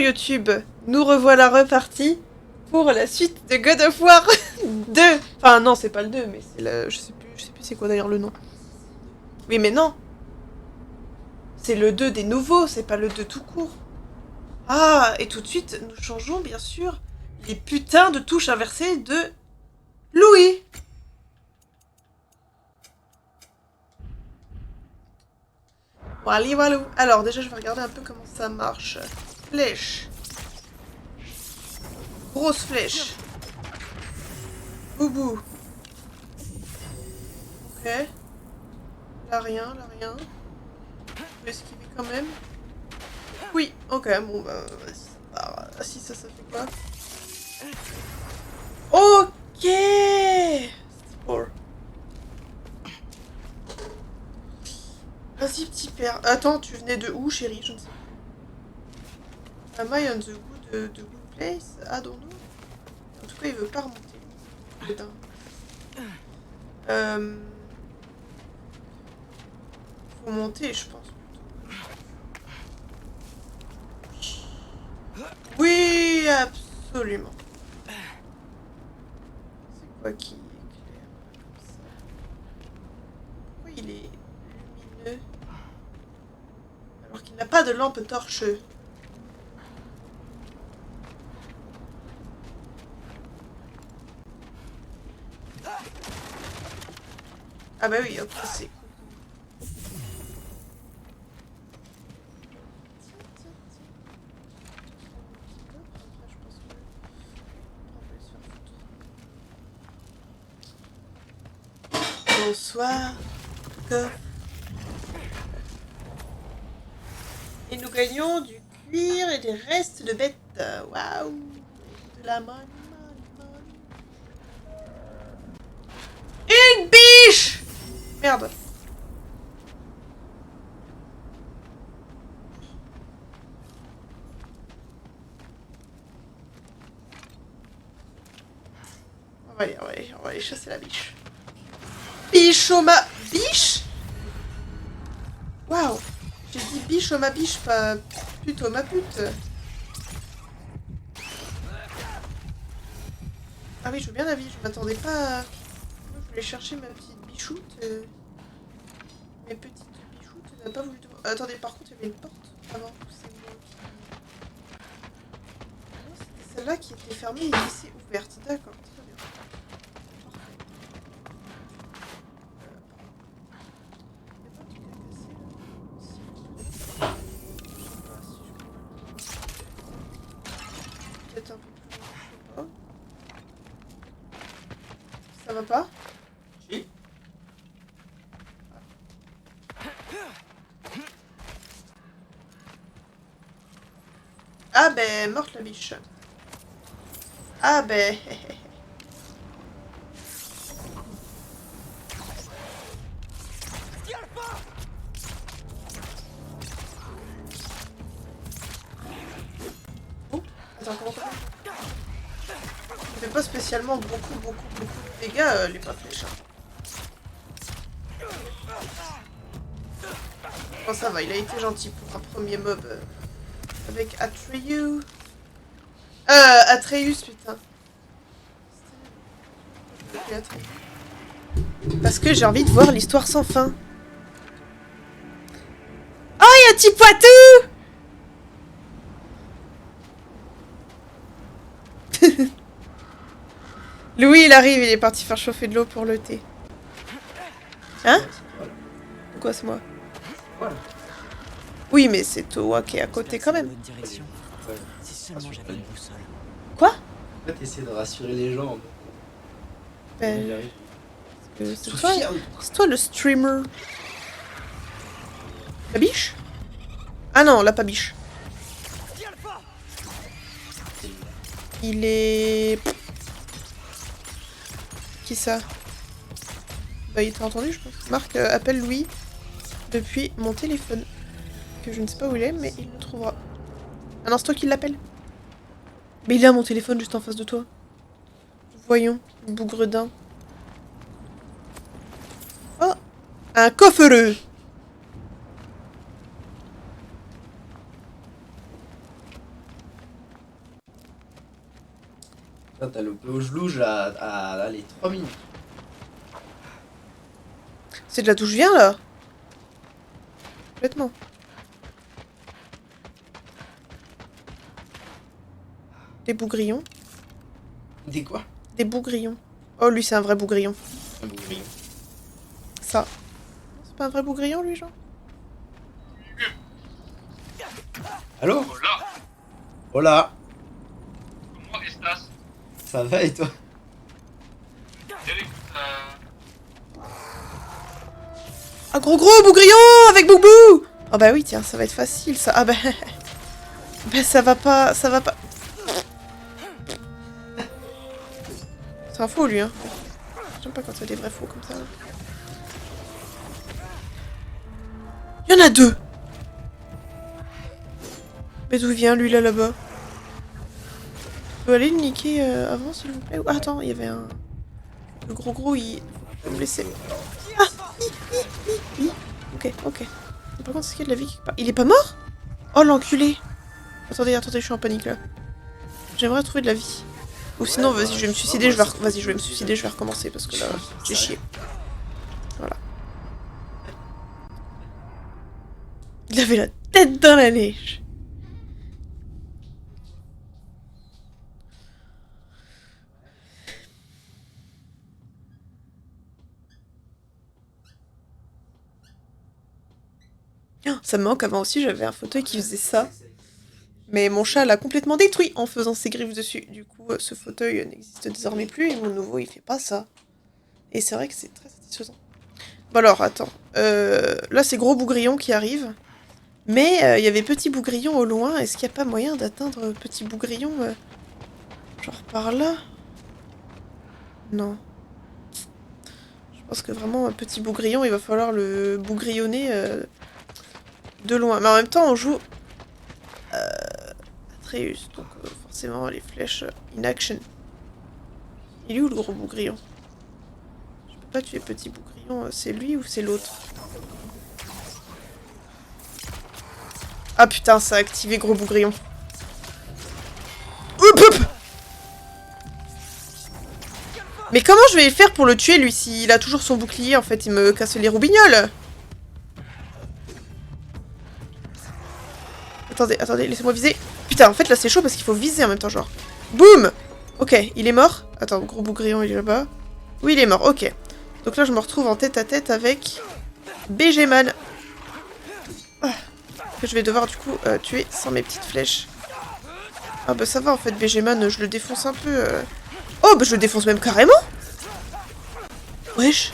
YouTube, nous revoilà repartis pour la suite de God of War 2. Enfin non, c'est pas le 2, mais c'est le... Je sais plus c'est quoi d'ailleurs le nom. Oui mais non. C'est le 2 des nouveaux, c'est pas le 2 tout court. Ah, et tout de suite, nous changeons bien sûr les putains de touches inversées de Louis. Voilà. Alors déjà je vais regarder un peu comment ça marche. Flèche. Grosse flèche. Boubou. Ok. Là rien. Je peux esquiver quand même. Oui, ok, bon bah vas-y, ça part. Ah si, ça fait quoi? Ok. Bon. Vas-y petit père. Attends, tu venais de où chérie? Je ne sais pas. Am I on the good place? I don't know. En tout cas il veut pas remonter. Putain. Faut monter je pense. Oui, absolument. C'est quoi qui éclaire comme ça? Pourquoi il est lumineux alors qu'il n'a pas de lampe torche? Ah bah oui, hop, c'est cool. Bonsoir, coffre. Et nous gagnons du cuir et des restes de bêtes. Waouh! De la money. Une biche! Merde. On va aller chasser la biche. Biche au ma... Biche? Waouh! J'ai dit biche au ma biche, pas pute au ma pute. Ah oui, je veux bien la vie, je m'attendais pas à... Je voulais chercher ma petite bichoute. Mes petites bichoutes, elle n'a pas voulu... Attendez, par contre, il y avait une porte avant. C'est moi qui... Non, c'était celle-là qui était fermée et laissée ouverte. D'accord, très bien. Peut-être un peu plus loin, je sais pas. Ça va pas? Si. Ah ben, morte la biche. Ah ben... Oh, attends, comment ça fait? Ça fait pas spécialement beaucoup de dégâts, les pas flèches. Bon, ça va, il a été gentil pour un premier mob avec Atreus. Atreus, putain. Parce que j'ai envie de voir l'histoire sans fin. Oh, il y a un petit Poitou! Louis, il arrive, il est parti faire chauffer de l'eau pour le thé. Hein? Pourquoi c'est moi? Voilà. Oui, mais c'est Towa qui est à côté quand même. Si seulement j'avais une boussole. Quoi? En fait, essayer de rassurer les gens. Ben, c'est toi le streamer. La biche? Ah non, la pas biche. Il est... Qui ça? Bah il t'a entendu je pense. Marc appelle Louis depuis mon téléphone. Que je ne sais pas où il est mais il le trouvera. Ah non c'est toi qui l'appelle? Mais il est à mon téléphone juste en face de toi. Voyons, bougredin. Oh! Un coffreux! Là, t'as le louge à aller 3 minutes. C'est de là d'où je viens, là. Complètement. Des bougrillons. Des quoi? Des bougrillons. Oh, lui, c'est un vrai bougrillon. Un bougrillon. Ça. C'est pas un vrai bougrillon, lui, genre? Allô? Hola, Hola. ¿cómo estás? Ça va et toi? Eric, Un gros bougrillon avec Boubou. Oh bah oui, tiens, ça va être facile, ça. Ah bah... bah ça va pas... Ça va pas... C'est un faux, lui, hein. J'aime pas quand il y a des vrais faux comme ça. Là. Il y en a deux. Mais d'où il vient, lui, là-bas? Je peux aller le niquer avant, s'il vous plaît? Ah, attends, il y avait un... Le gros, il... Faut me laisser... Ah. Ok. Par contre, est-ce qu'il y a de la vie quelque part? Il est pas mort? Oh, l'enculé. Attendez, je suis en panique, là. J'aimerais trouver de la vie. Ou sinon, vas-y, je vais me suicider, je vais me suicider, je vais recommencer, parce que là, j'ai chié. Voilà. Il avait la tête dans la neige. Oh, ça me manque, avant aussi, j'avais un fauteuil qui faisait ça. Mais mon chat l'a complètement détruit en faisant ses griffes dessus. Du coup, ce fauteuil n'existe désormais plus et mon nouveau, il fait pas ça. Et c'est vrai que c'est très satisfaisant. Bon alors, attends. Là, c'est gros bougrillon qui arrive. Mais il y avait petit bougrillon au loin. Est-ce qu'il n'y a pas moyen d'atteindre petit bougrillon genre par là? Non. Je pense que vraiment, un petit bougrillon, il va falloir le bougrillonner de loin. Mais en même temps, on joue... Atreus, donc forcément les flèches in action. Il est où le gros bougrillon? Je peux pas tuer petit bougrillon, c'est lui ou c'est l'autre? Ah putain, ça a activé gros bougrillon. Oup. Mais comment je vais le faire pour le tuer lui s'il a toujours son bouclier en fait, il me casse les roubignoles. Attendez, laissez-moi viser. Putain, en fait là c'est chaud parce qu'il faut viser en même temps genre. Boum. Ok, il est mort. Attends, gros bougrillon il est là-bas. Oui, il est mort, ok. Donc là je me retrouve en tête à tête avec BG-Man. Que je vais devoir du coup tuer sans mes petites flèches. Ah bah ça va en fait, BG-Man, je le défonce un peu. Oh bah je le défonce même carrément. Wesh.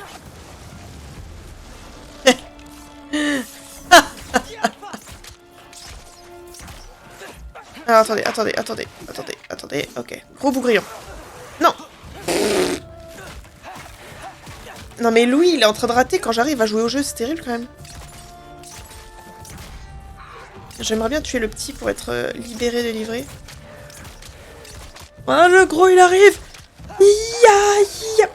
Alors attendez, ok. Gros bougrillon. Non. Non mais Louis, il est en train de rater quand j'arrive à jouer au jeu, c'est terrible quand même. J'aimerais bien tuer le petit pour être libéré, délivré. Ah, le gros, il arrive. Ya.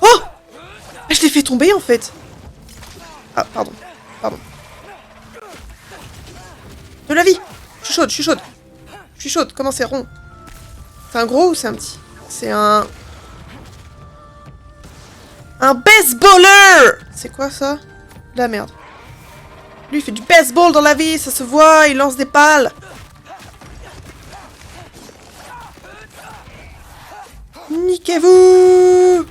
Oh, je l'ai fait tomber, en fait. Ah, pardon. De la vie. Je suis chaude. Comment c'est rond? C'est un gros ou c'est un petit? C'est un... Un baseballer. C'est quoi, ça? La merde. Lui, il fait du baseball dans la vie, ça se voit, il lance des balles. Niquez-vous!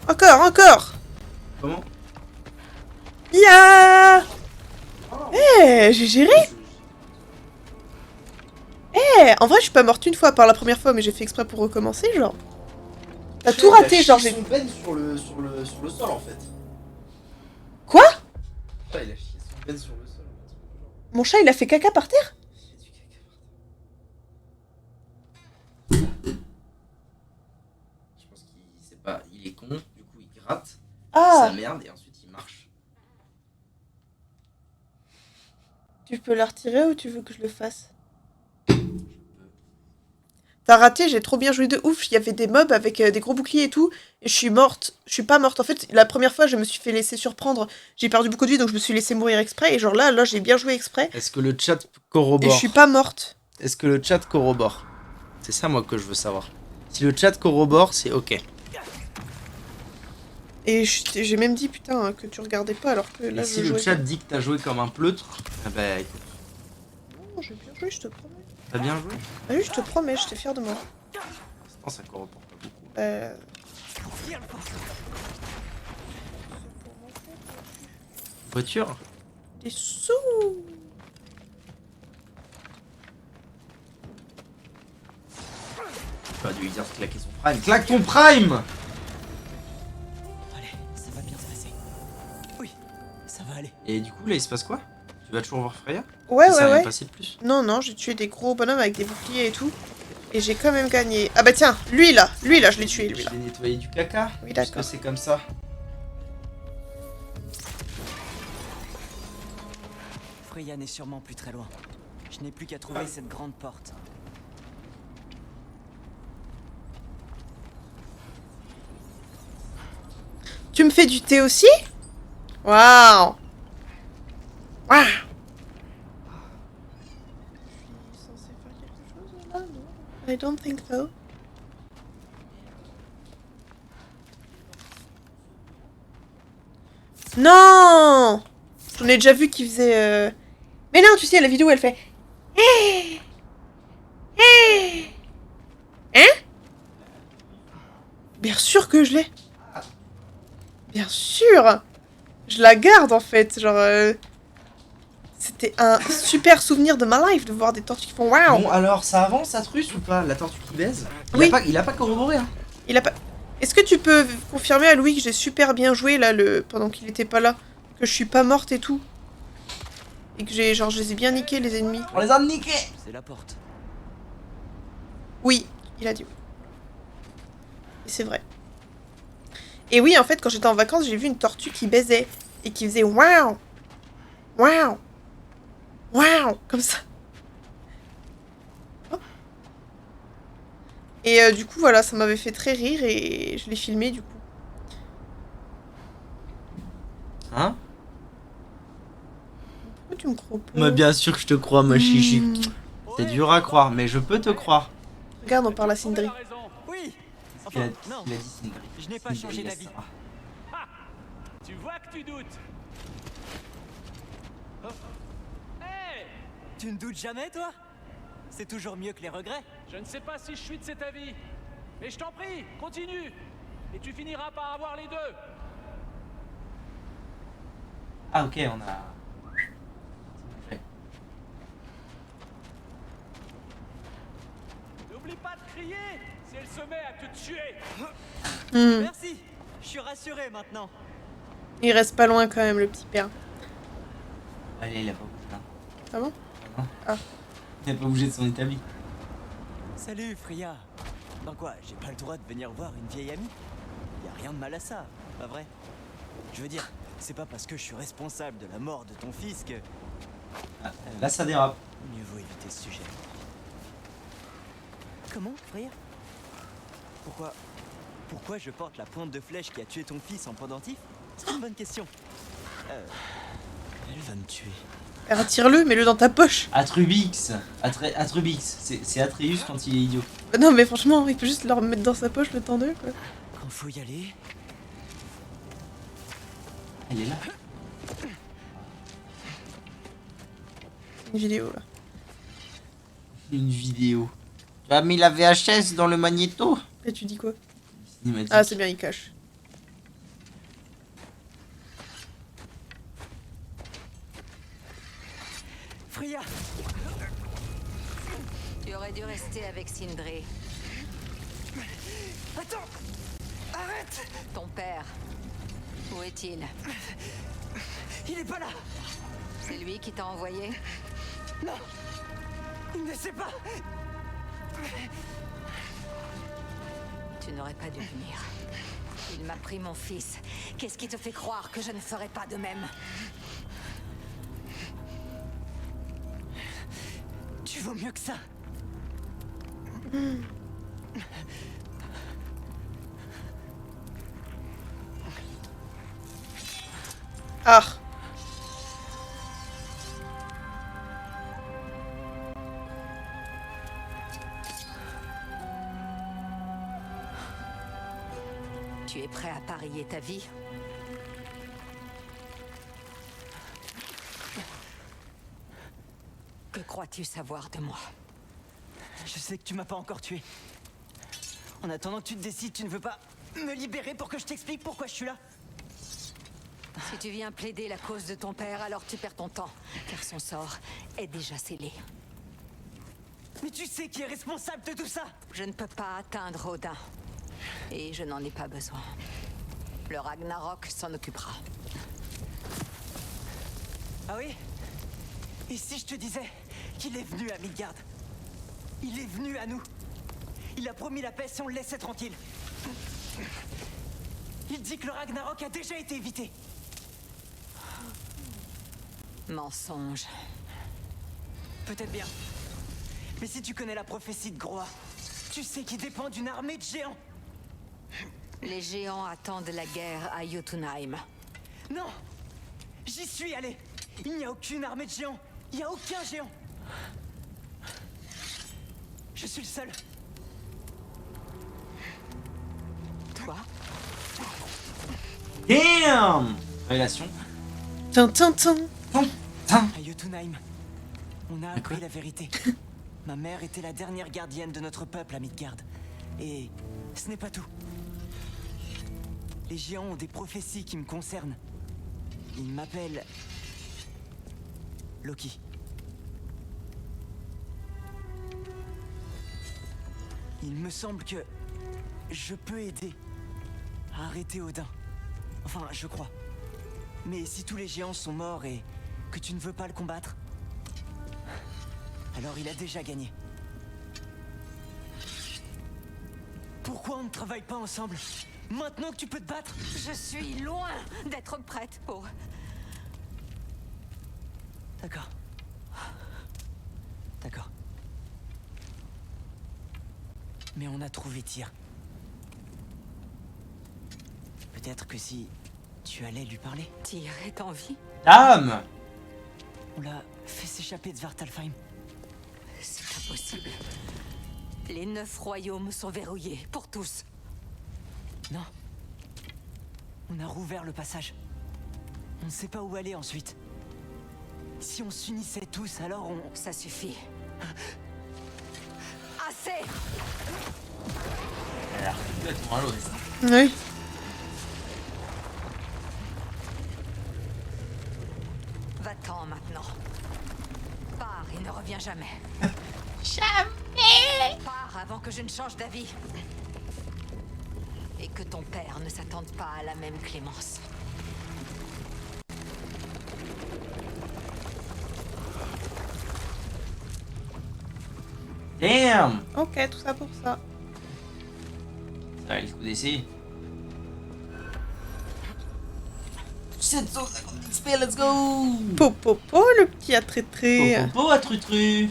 Encore! Comment? Ya! J'ai géré? En vrai, je suis pas morte une fois par la première fois, mais j'ai fait exprès pour recommencer, genre. T'as tout raté, genre j'ai... Il a chié son Ben sur le sol en fait. Quoi? Ouais, il a chié son Ben sur le sol. Mon chat, il a fait caca par terre? Je pense qu'il sait pas, il est con, du coup il gratte sa merde et ensuite il marche. Tu peux la retirer ou tu veux que je le fasse? T'as raté, j'ai trop bien joué de ouf. Il y avait des mobs avec des gros boucliers et tout. Et je suis morte. Je suis pas morte. En fait, la première fois, je me suis fait laisser surprendre. J'ai perdu beaucoup de vie, donc je me suis laissé mourir exprès. Et genre là, j'ai bien joué exprès. Est-ce que le chat corrobore? Et je suis pas morte. Est-ce que le chat corrobore? C'est ça, moi, que je veux savoir. Si le chat corrobore, c'est ok. Et j'ai même dit, putain, que tu regardais pas alors que là, Et si le chat dit que t'as joué comme un pleutre, eh ben écoute. Non, j'ai bien joué, je te promets. T'as bien joué? Ah oui, je te promets, j'étais fière de moi. Pour l'instant, ça corrobore pas beaucoup. Voiture? Des sous. Tu aurais dû lui dire de claquer son prime. Claque ton prime! Allez, ça va bien se passer. Oui, ça va aller. Et du coup, là, il se passe quoi? Tu vas toujours voir Freya? Ouais, Ça ouais, rien ouais. passé de plus? Non, j'ai tué des gros bonhommes avec des boucliers et tout. Et j'ai quand même gagné. Ah bah tiens, lui là, je l'ai tué, lui Je là. vais nettoyer du caca. Oui, Parce d'accord. que c'est comme ça. Freya n'est sûrement plus très loin. Je n'ai plus qu'à trouver cette grande porte. Tu me fais du thé aussi? Waouh! Waouh! Je suis censée faire quelque chose là, non? I don't think so. Non! J'en ai déjà vu qui faisait... Mais non, tu sais, la vidéo, elle fait... Hein? Bien sûr que je l'ai. Bien sûr! Je la garde, en fait. Genre... C'était un super souvenir de ma life de voir des tortues qui font waouh! Bon, alors, ça avance, ça truce ou pas? La tortue qui baise? Oui. Il a pas corroboré, hein? Il a pas... Est-ce que tu peux confirmer à Louis que j'ai super bien joué, là, pendant qu'il était pas là? Que je suis pas morte et tout? Et que j'ai... Genre, je les ai bien niqués, les ennemis. On les a niqués! C'est la porte. Oui, il a dit oui. Et c'est vrai. Et oui, en fait, quand j'étais en vacances, j'ai vu une tortue qui baisait. Et qui faisait waouh! Waouh! Waouh! Comme ça. Oh. Et du coup, voilà, ça m'avait fait très rire et je l'ai filmé du coup. Hein? Pourquoi tu me crois pas? Mais bien sûr que je te crois, ma chichi. Hmm. C'est dur à croire, mais je peux te croire. Regarde, on parle à Sindri. Oui. Il a, Enfin, non. il a dit Sindri. Je n'ai pas changé Sindri, d'avis. ça. Tu vois que tu doutes. Hey! Tu ne doutes jamais, toi? C'est toujours mieux que les regrets. Je ne sais pas si je suis de cet avis. Mais je t'en prie, continue. Et tu finiras par avoir les deux. Ah, ok, on a. Ouais. N'oublie pas de crier si elle se met à te tuer. Hmm. Merci. Je suis rassuré maintenant. Il reste pas loin quand même, le petit père. Allez, il a pas bougé là. Ah bon? Ah. Il a pas bougé de son établi. Salut, Freya. Ben quoi, j'ai pas le droit de venir voir une vieille amie? Y a rien de mal à ça, pas vrai? Je veux dire, c'est pas parce que je suis responsable de la mort de ton fils que... Ah, là, ça dérape. Mieux vaut éviter ce sujet. Comment, Freya? Pourquoi je porte la pointe de flèche qui a tué ton fils en pendentif? C'est une bonne question. Elle va me tuer. Retire-le, mets-le dans ta poche. Atrubix. Atrubix. C'est Atreus quand il est idiot. Non mais franchement, il peut juste le remettre dans sa poche le temps d'eux quoi. Quand faut y aller... Elle est là. Une vidéo là. Une vidéo. Tu as mis la VHS dans le magnéto? Et tu dis quoi? Cinématique. Ah c'est bien, il cache. Freya! Tu aurais dû rester avec Sindri. Attends! Arrête! Ton père, où est-il? Il est pas là! C'est lui qui t'a envoyé? Non! Il ne sait pas! Tu n'aurais pas dû venir. Il m'a pris mon fils. Qu'est-ce qui te fait croire que je ne ferais pas de même? Tu vaux mieux que ça! Ah. Tu es prêt à parier ta vie? Que crois-tu savoir de moi? Je sais que tu m'as pas encore tué. En attendant que tu te décides, tu ne veux pas me libérer pour que je t'explique pourquoi je suis là? Si tu viens plaider la cause de ton père, alors tu perds ton temps, car son sort est déjà scellé. Mais tu sais qui est responsable de tout ça? Je ne peux pas atteindre Odin. Et je n'en ai pas besoin. Le Ragnarok s'en occupera. Ah oui? Et si je te disais qu'il est venu à Midgard? Il est venu à nous. Il a promis la paix si on le laissait tranquille. Il dit que le Ragnarok a déjà été évité. Mensonge. Peut-être bien. Mais si tu connais la prophétie de Groa, tu sais qu'il dépend d'une armée de géants. Les géants attendent la guerre à Jotunheim. Non! J'y suis allé! Il n'y a aucune armée de géants! Il n'y a aucun géant! Je suis le seul! Toi? Damn! Révélation. Tin. À Jotunheim, on a appris la vérité. Ma mère était la dernière gardienne de notre peuple à Midgard. Et ce n'est pas tout. Les géants ont des prophéties qui me concernent. Ils m'appellent... Loki. Il me semble que... je peux aider à arrêter Odin. Enfin, je crois. Mais si tous les géants sont morts et que tu ne veux pas le combattre, alors il a déjà gagné. Pourquoi on ne travaille pas ensemble? Maintenant que tu peux te battre? Je suis loin d'être prête pour... D'accord. D'accord. Mais on a trouvé Tyr. Peut-être que si tu allais lui parler. Tyr est en vie? Dame! On l'a fait s'échapper de Svartalfheim. C'est impossible. Les 9 royaumes sont verrouillés, pour tous. Non. On a rouvert le passage. On ne sait pas où aller ensuite. Si on s'unissait tous, alors on... Ça suffit. Assez! Elle a l'air complètement à l'ouest. Oui. Va-t'en maintenant. Pars et ne reviens jamais. Jamais. Pars avant que je ne change d'avis. Et que ton père ne s'attende pas à la même clémence. Damn! Ok, tout ça pour ça. Ça va, le coup d'essai. 750 XP, let's go! Popopo, le petit attraitré. Popopo à Trutru!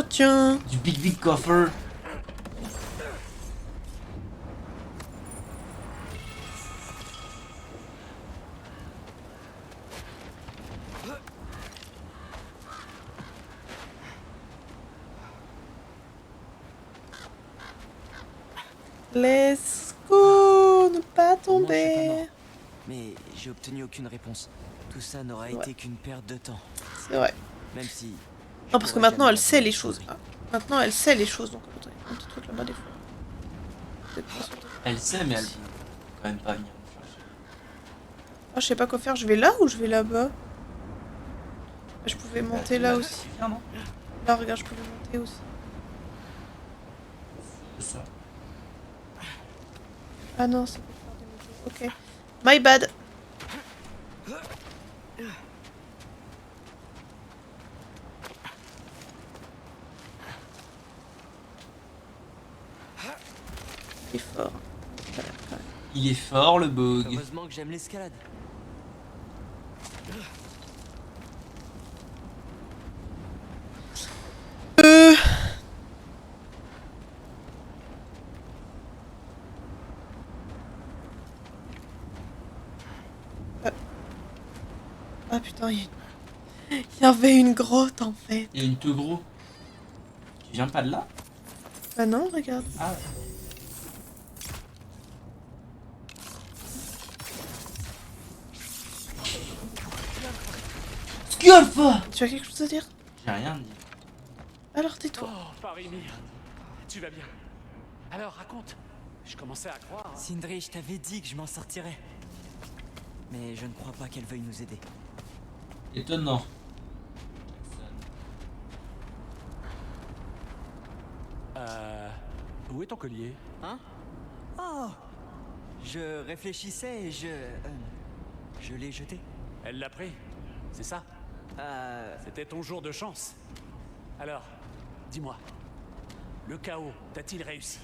Tiens. Du big coffer. Let's go, ne pas Au moins, je suis pas tomber. mort. Mais j'ai obtenu aucune réponse. Tout ça n'aura été qu'une perte de temps. C'est vrai. Même si... Non, parce que maintenant elle sait les choses. Ah, maintenant elle sait les choses, donc attendez, un petit truc là-bas des fois. Peut-être pas sûr de- Elle sait, mais elle peut quand même pas venir me chercher. Ah, je sais pas quoi faire, je vais là ou je vais là-bas? Je pouvais monter là aussi. Viens, non? Là, regarde, je pouvais monter aussi. C'est ça. Ah non, c'est pour faire des motos. Ok. My bad. Il est fort. Voilà, quand même. Il est fort, le bug. Heureusement que j'aime l'escalade. Ah putain, il y avait une grotte en fait. Il y a une te gros. Tu viens pas de là? Bah non, regarde. Ah ouais. Sculpha! Tu as quelque chose à dire? J'ai rien dit. Alors tais-toi. Oh, Farimir, tu vas bien. Alors, raconte. Je commençais à croire. Hein. Sindri, je t'avais dit que je m'en sortirais. Mais je ne crois pas qu'elle veuille nous aider. Étonnant. Où est ton collier? Hein? Oh! Je réfléchissais et je l'ai jeté. Elle l'a pris, c'est ça? C'était ton jour de chance. Alors, dis-moi, le chaos t'a-t-il réussi?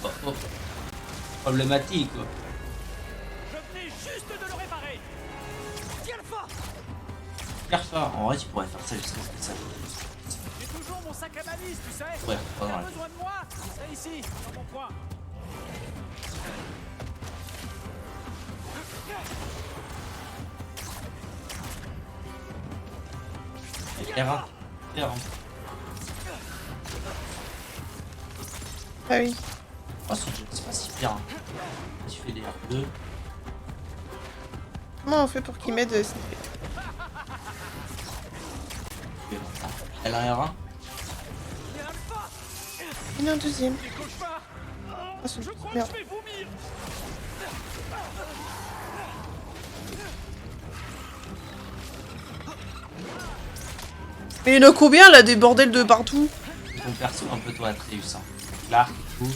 Oh, oh. Problématique quoi. Je venais juste de le réparer. Sculpha, en vrai tu pourrais faire ça jusqu'à ce que ça. J'ai toujours mon sac à malice, tu sais. Ouais, pas T'as mal. besoin de moi? C'est ici, dans mon coin. R1. R1. Ah oui. Oh c'est pas si bien. Tu fais des R2. Comment on fait pour qu'il m'aide Elle a un R1. Il y en a un deuxième. Des cauchemars. Ah, c'est Je crois que merde. je vais vomir. Mais il y en a combien là, des bordels de partout? Ton perso un peu toi Atreus. Hein. Clark et tout.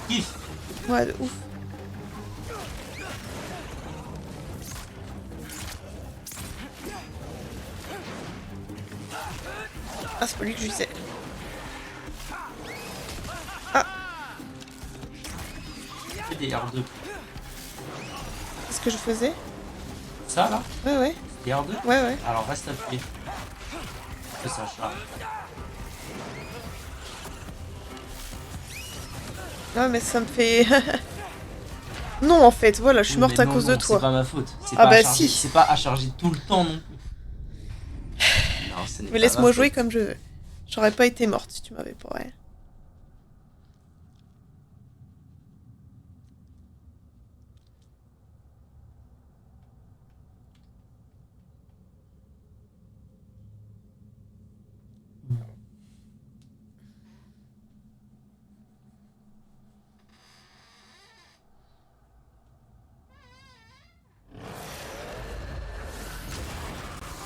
Kiff. Ouais, de ouf. Ah, c'est pas lui que je disais. Fais des R2. Qu'est-ce que je faisais? Ça là? Ouais, ouais. Des R2? Ouais, ouais. Alors reste appuyé. Que ça charge. Non, mais ça me fait... Non, en fait, voilà, je suis morte Mais à non, cause non, de toi. C'est pas ma faute. C'est Ah pas bah à charger. si. C'est pas à charger tout le temps non plus. Non, ce n'est Mais pas laisse-moi ma jouer faute. comme je veux. J'aurais pas été morte si tu m'avais pas... Ouais.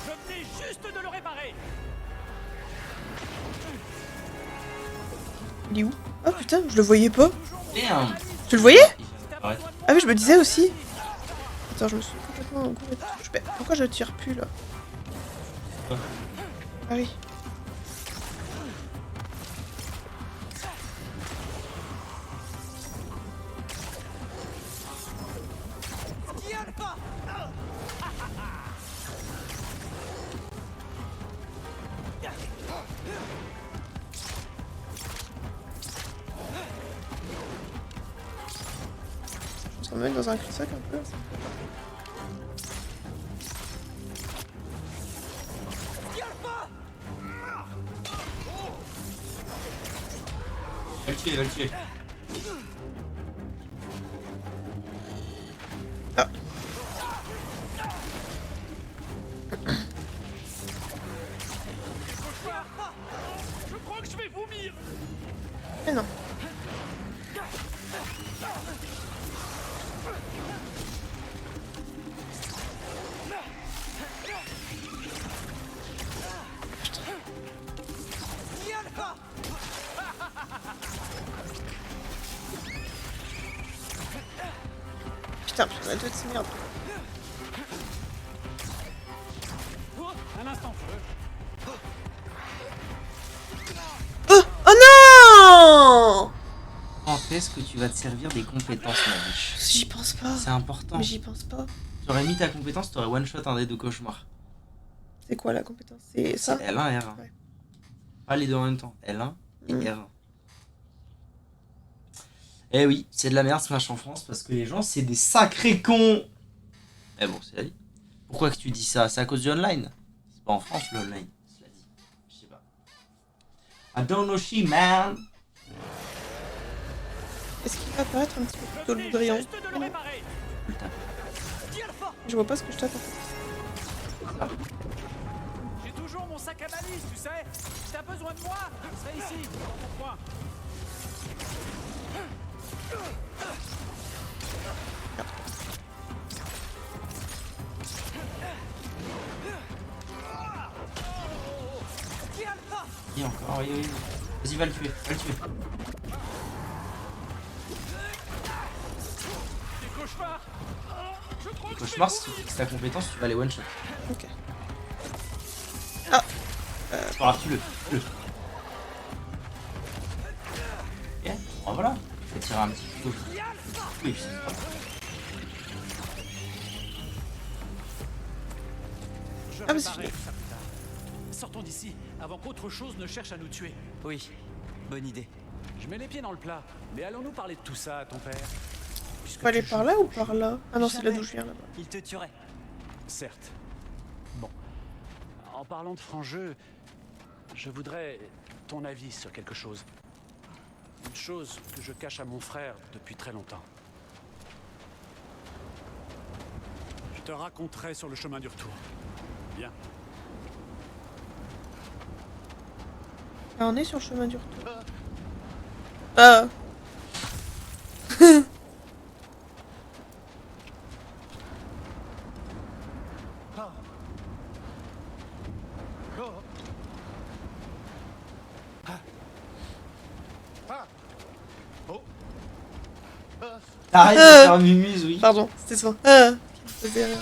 Je venais juste de le réparer. Il est où? Oh putain, je le voyais pas. Damn. Tu le voyais? Il vient d'apparaître. Ah oui, je me disais aussi. Attends, je me suis complètement gourée. Pourquoi je tire plus là? Quoi? Ah oui. Je me mettre dans un cul-de-sac un peu. Va le tuer, va le tuer. Ah. Je crois que je vais vomir. Mais non. Putain, on a deux de ces merdes. Oh, un instant, feu. Oh, oh non! Quand est-ce que tu vas te servir des compétences, ma biche? J'y pense pas. C'est important. Mais j'y pense pas. T'aurais mis ta compétence, t'aurais one shot un dé de cauchemar. C'est quoi la compétence? C'est ça? C'est L1 R1. Ouais. Pas les deux en même temps. L1 et Mm. R1. Eh oui, c'est de la merde Smash en France parce que les gens c'est des sacrés cons. Mais bon, c'est la vie. Pourquoi que tu dis ça? C'est à cause du online. C'est pas en France le online. Cela dit. Je sais pas. I don't know she, man. Est-ce qu'il va apparaître un petit peu plus tôt le brillant? Juste de le réparer. Je vois pas ce que je t'attends. J'ai toujours mon sac à balise, tu sais. Si t'as besoin de moi, je serai ici, dans ton coin. Et encore, oui, oui. Vas-y, va le tuer, va le tuer. Des cauchemars. Je crois que Cauchemar, si tu fixes ta compétence, tu vas les one shot. Ok. C'est pas grave, tue-le. Tue-le. Ok, bon, voilà. Je vais tirer un petit peu. Oui, c'est pas grave. je Ah, mais c'est réparerai fini. tout ça plus tard. Sortons d'ici, avant qu'autre chose ne cherche à nous tuer. Oui, bonne idée. Je mets les pieds dans le plat, mais allons-nous parler de tout ça à ton père? Puisque Faut aller tu par joues là ton ou par jeu. là? Ah non, c'est là Jamais. d'où je viens là-bas. Il te tuerait. Certes. Bon. En parlant de franc jeu, je voudrais ton avis sur quelque chose. Une chose que je cache à mon frère depuis très longtemps. Je te raconterai sur le chemin du retour. Bien. Ah, on est sur le chemin du retour. Ah. Arrête de faire mumuse, oui. Pardon, c'était ça. Ah. Qui me faisait rire.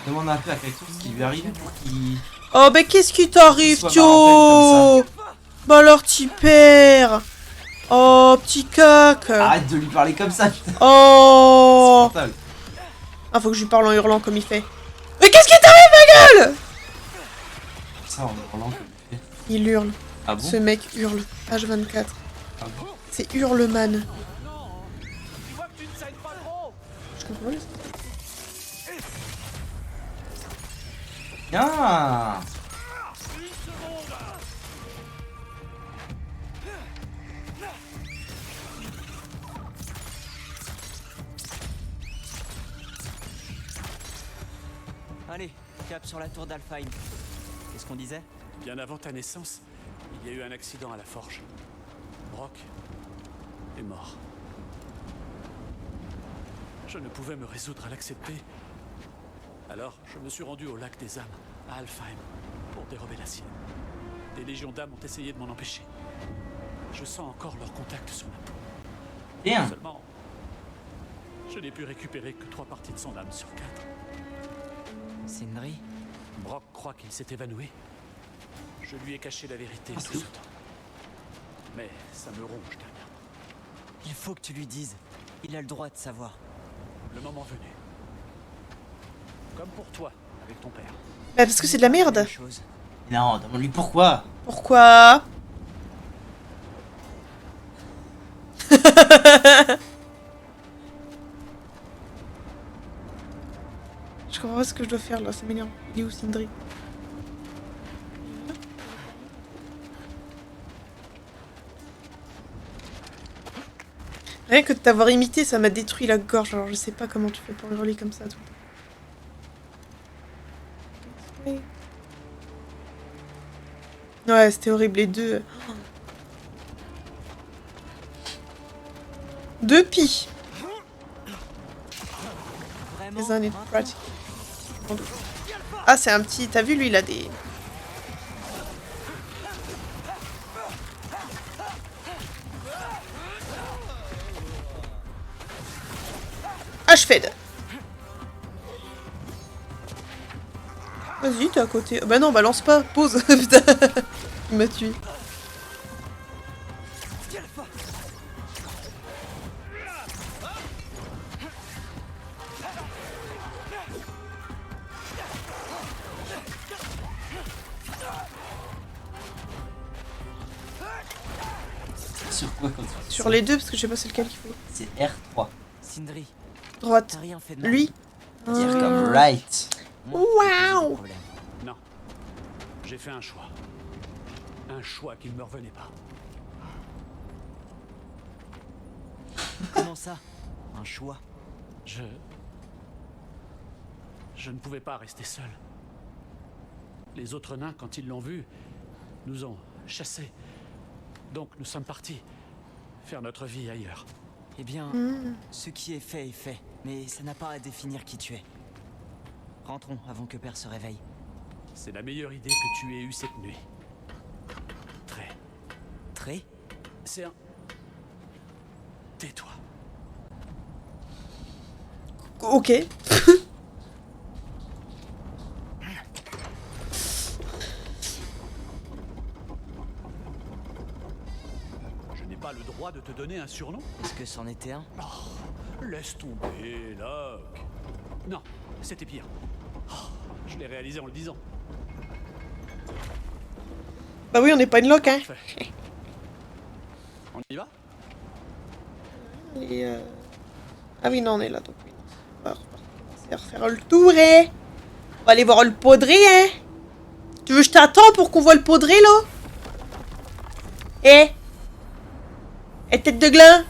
Demande un peu à quelqu'un ce qui lui arrive pour qu'il. Oh, bah qu'est-ce qui t'arrive, Soit Thio? Bah alors t'y perds. Oh, petit cac. Arrête de lui parler comme ça, putain. Oh. Insupportable. Ah, faut que je lui parle en hurlant comme il fait. Mais qu'est-ce qui t'arrive, ma gueule? Ça en hurlant comme il fait. Il hurle. Ah bon? Ce mec hurle. H24. Ah bon? C'est Hurleman. Non. Tu vois que tu ne saignes pas trop. Je comprends pas. Bien. Allez, cap sur la tour d'Alfheim. Qu'est-ce qu'on disait? Bien avant ta naissance, il y a eu un accident à la forge. Brock est mort. Je ne pouvais me résoudre à l'accepter. Alors, je me suis rendu au lac des âmes, à Alfheim, pour dérober la sienne. Des légions d'âmes ont essayé de m'en empêcher. Je sens encore leur contact sur ma peau. Bien. Seulement, je n'ai pu récupérer que 3 parties de son âme sur 4. Sindri? Brock croit qu'il s'est évanoui. Je lui ai caché la vérité Ah, tout c'est ce temps. Mais ça me ronge dernièrement. Il faut que tu lui dises. Il a le droit de savoir. Le moment venu. Comme pour toi, avec ton père. Bah parce que c'est de la merde. Même chose. Non, demande-lui pourquoi. Pourquoi? Je comprends pas ce que je dois faire là, ça m'énerve. Il est où Sindri? Rien que de t'avoir imité, ça m'a détruit la gorge. Alors je sais pas comment tu fais pour hurler comme ça tout. Ouais, c'était horrible les deux. Deux pis. Vraiment? Les années de Maintenant? pratique. Ah, c'est un petit. T'as vu, lui, il a des. H-Fed. Vas-y, t'es à côté. Bah non, balance pas. Pause. Putain. Il m'a tué. Sur quoi quand tu fais Sur ça? les deux, parce que je sais pas c'est lequel qu'il faut. C'est R3. Sindri, Droite. t'as rien fait de mal. Lui. Dire Ah. comme Right. moi, ça me posait des Waouh. problèmes. Non. J'ai fait un choix. Un choix qui ne me revenait pas. Comment ça? Un choix? Je ne pouvais pas rester seul. Les autres nains, quand ils l'ont vu, nous ont chassés. Donc nous sommes partis faire notre vie ailleurs. Eh bien, Hmm. ce qui est fait, mais ça n'a pas à définir qui tu es. Rentrons avant que Père se réveille. C'est la meilleure idée que tu aies eue cette nuit. Très. Très? C'est un... Tais-toi. Ok. Je n'ai pas le droit de te donner un surnom. Est-ce que c'en était un? Laisse tomber, Locke. Non, c'était pire. Oh, je l'ai réalisé en le disant. Bah oui, on n'est pas une loque, hein. Parfait. On y va? Et ah oui, non, on est là, donc oui. On va commencer à refaire le tour, hein. On va aller voir le podré, hein. Tu veux que je t'attends pour qu'on voit le podré, là? Eh? Eh, tête de gland?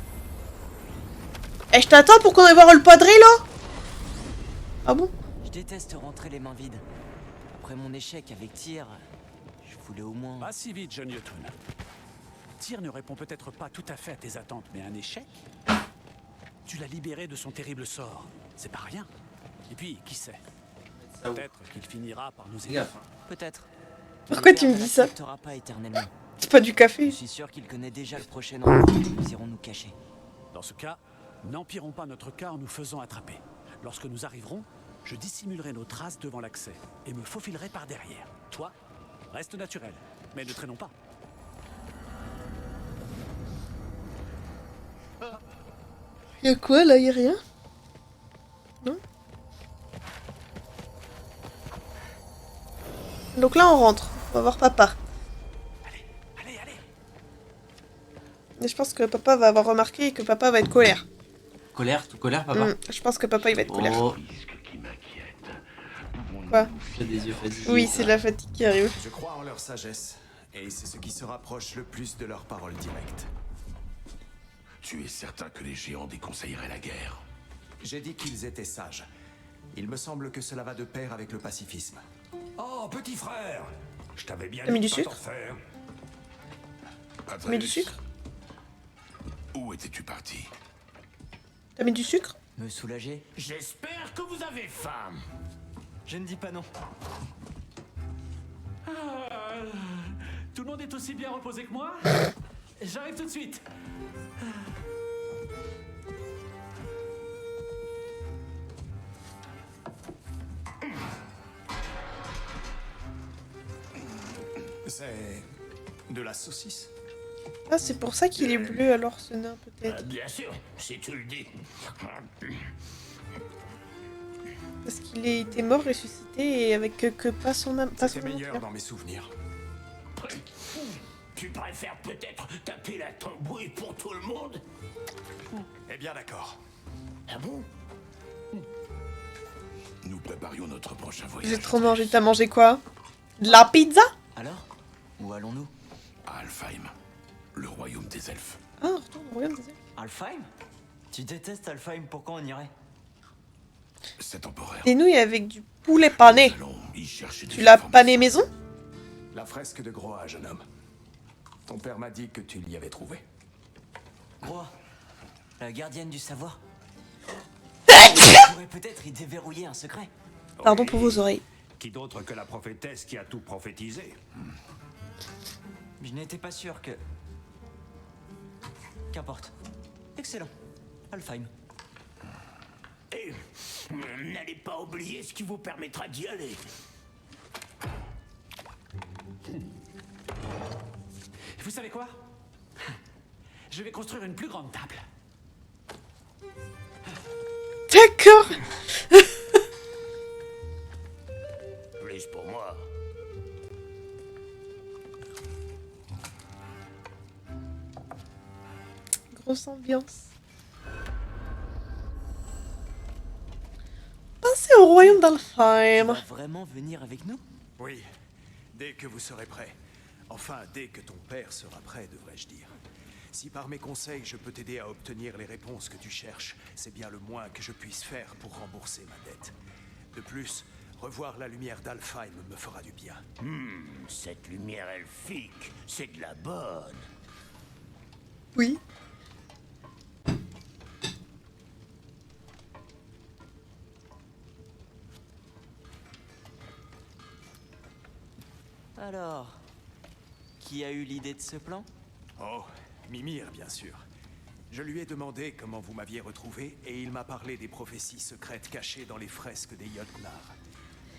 Eh, je t'attends pour qu'on aille voir le podré, là? Ah bon? Je déteste rentrer les mains vides. Après mon échec avec Tyr, je voulais au moins... Pas si vite, John Yotun. Tyr ne répond peut-être pas tout à fait à tes attentes, mais un échec? Tu l'as libéré de son terrible sort. C'est pas rien. Et puis, qui sait? Ça ouvre. Peut-être qu'il finira par nous Fais aider. gaffe. Hein. Peut-être. Pourquoi Mais tu me Père ne dis ça? l'acceptera pas éternellement. C'est pas du Je café. suis sûr qu'il connaît déjà le prochain endroit où nous irons nous cacher. Dans ce cas, n'empirons pas notre cas en nous faisant attraper. Lorsque nous arriverons, je dissimulerai nos traces devant l'accès et me faufilerai par derrière. Toi, reste naturel, mais ne traînons pas. Y'a quoi, là? Y'a rien? Non? Donc là, on rentre. On va voir papa. Allez, allez! Et je pense que papa va avoir remarqué et que papa va être colère. Colère, tout colère, papa. Je pense que papa, il va être colère. Oh, Quoi? j'ai des yeux fatigués. Oui, c'est la fatigue qui arrive. Je crois en leur sagesse, et c'est ce qui se rapproche le plus de leurs paroles directes. Tu es certain que les géants déconseilleraient la guerre? J'ai dit qu'ils étaient sages. Il me semble que cela va de pair avec le pacifisme. Oh, petit frère! Je t'avais bien T'as mis dit du de pas sucre? t'en faire. T'as mis du sucre? Où étais-tu parti? T'as mis du sucre? Me soulager? J'espère que vous avez faim. Je ne dis pas non. Tout le monde est aussi bien reposé que moi? J'arrive tout de suite. C'est de la saucisse. Ah, c'est pour ça qu'il est bleu alors, ce nain, peut-être. Bien sûr, si tu le dis. Parce qu'il était mort, ressuscité, et avec que pas son âme. Pas son C'est meilleur âme. dans mes souvenirs. Tu préfères peut-être taper la tambouille pour tout le monde? Eh bien d'accord. Ah bon? Nous préparions notre prochain J'ai voyage. trop mangé. T'as mangé quoi? De la pizza? Alors? Où allons-nous? À Alfheim, le royaume des elfes. Ah, on retourne au royaume des elfes. Alfheim? Tu détestes Alfheim, pourquoi on irait? C'est temporaire. Des nouilles avec du poulet pané. Nous allons y chercher Tu des l'as informations. pané maison? La fresque de Groa, jeune homme. Ton père m'a dit que tu l'y avais trouvée. Groa, la gardienne du savoir. On pourrait peut-être y déverrouiller un secret. Pardon pour vos oreilles. Qui d'autre que la prophétesse qui a tout prophétisé? Je n'étais pas sûr que... Qu'importe. Excellent. Alfheim. Et n'allez pas oublier ce qui vous permettra d'y aller. Vous savez quoi? Je vais construire une plus grande table. D'accord. Plus pour moi. Grosse ambiance. Pensez au royaume Tu d'Alfheim. vas vraiment venir avec nous? Oui, dès que vous serez prêt. Enfin, dès que ton père sera prêt, devrais-je dire. Si par mes conseils je peux t'aider à obtenir les réponses que tu cherches, c'est bien le moins que je puisse faire pour rembourser ma dette. De plus, revoir la lumière d'Alfheim me fera du bien. Cette lumière elfique, c'est de la bonne. Oui. Alors, qui a eu l'idée de ce plan? Oh, Mimir, bien sûr. Je lui ai demandé comment vous m'aviez retrouvé et il m'a parlé des prophéties secrètes cachées dans les fresques des Jötnar.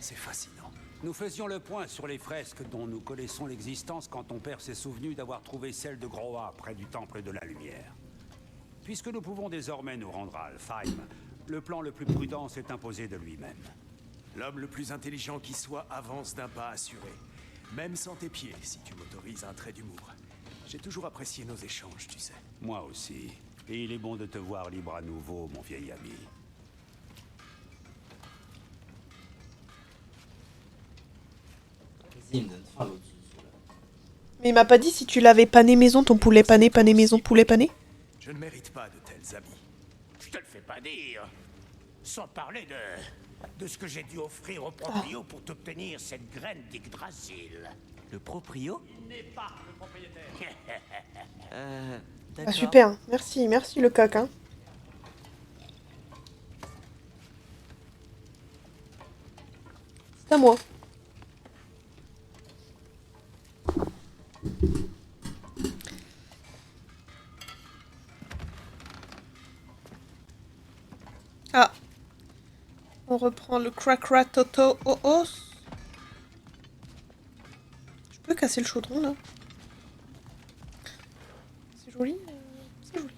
C'est fascinant. Nous faisions le point sur les fresques dont nous connaissons l'existence quand ton père s'est souvenu d'avoir trouvé celle de Groa près du Temple de la Lumière. Puisque nous pouvons désormais nous rendre à Alfheim, le plan le plus prudent s'est imposé de lui-même. L'homme le plus intelligent qui soit avance d'un pas assuré. Même sans tes pieds, si tu m'autorises un trait d'humour. J'ai toujours apprécié nos échanges, tu sais. Moi aussi. Et il est bon de te voir libre à nouveau, mon vieil ami. Vas-y, il me donne faim l'autre celui-là. Mais il m'a pas dit si tu l'avais pané maison, ton poulet pané, pané maison, poulet pané. Je ne mérite pas de tels amis. Je te le fais pas dire. Sans parler de ce que j'ai dû offrir au proprio pour t'obtenir cette graine d'Yggdrasil. Le proprio? Il n'est pas le propriétaire. Ah D'accord. super, merci, merci le coq, hein. C'est à moi. Ah. On reprend le cracra toto os. Je peux casser le chaudron là. C'est joli. C'est joli.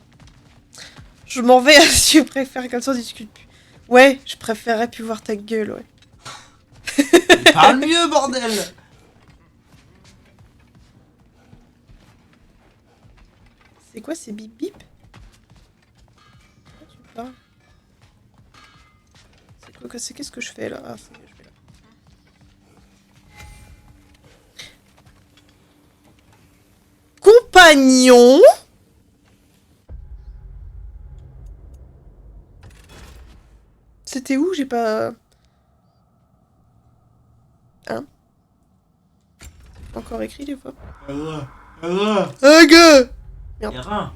Je m'en vais, je préfère comme ça on discute plus. Ouais, je préférerais plus voir ta gueule, ouais. Parle mieux, bordel! C'est quoi ces bip bip? Pourquoi tu parles? C'est quoi que c'est? Qu'est-ce que je fais là? Ah, c'est je vais là. Compagnon? C'était où? J'ai pas... Hein? Encore écrit des fois. Un gars! Merde. Terrain.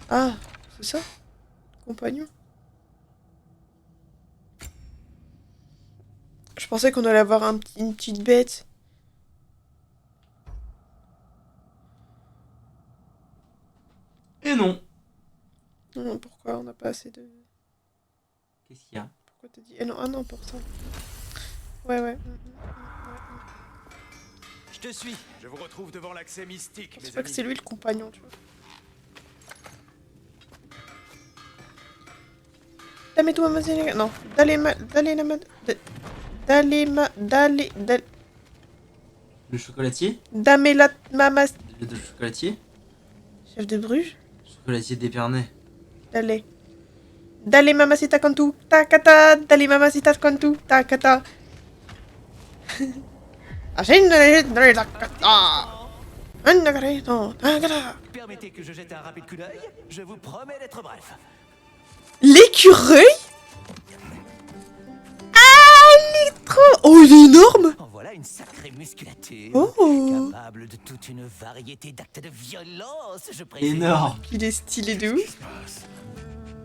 Ah, c'est ça? Compagnon. Je pensais qu'on allait avoir une petite bête. Et non. Non, pourquoi on n'a pas assez de... Qu'est-ce qu'il y a? Pourquoi t'as dit... Ah non, pour ça. Ouais. Je te suis. Je vous retrouve devant l'accès mystique, Je mes sais pas que amis. c'est lui le compagnon, tu vois. Dame tu mamma... Non. Le chocolatier? Dame la mamas... Le chocolatier? Chef de Bruges? Chocolatier d'Épernay. Dale. Dale mamacita con tu. Takata. Dale mamacita con tu. Takata. Permettez que je jette un rapide coup d'œil. Je vous promets d'être bref. L'écureuil? Ah, il est trop... Oh, il est énorme. En voilà une sacrée musculature. Oh. Capable de toute une variété d'actes de violence, je précise. Énorme. Il est stylé de ouf.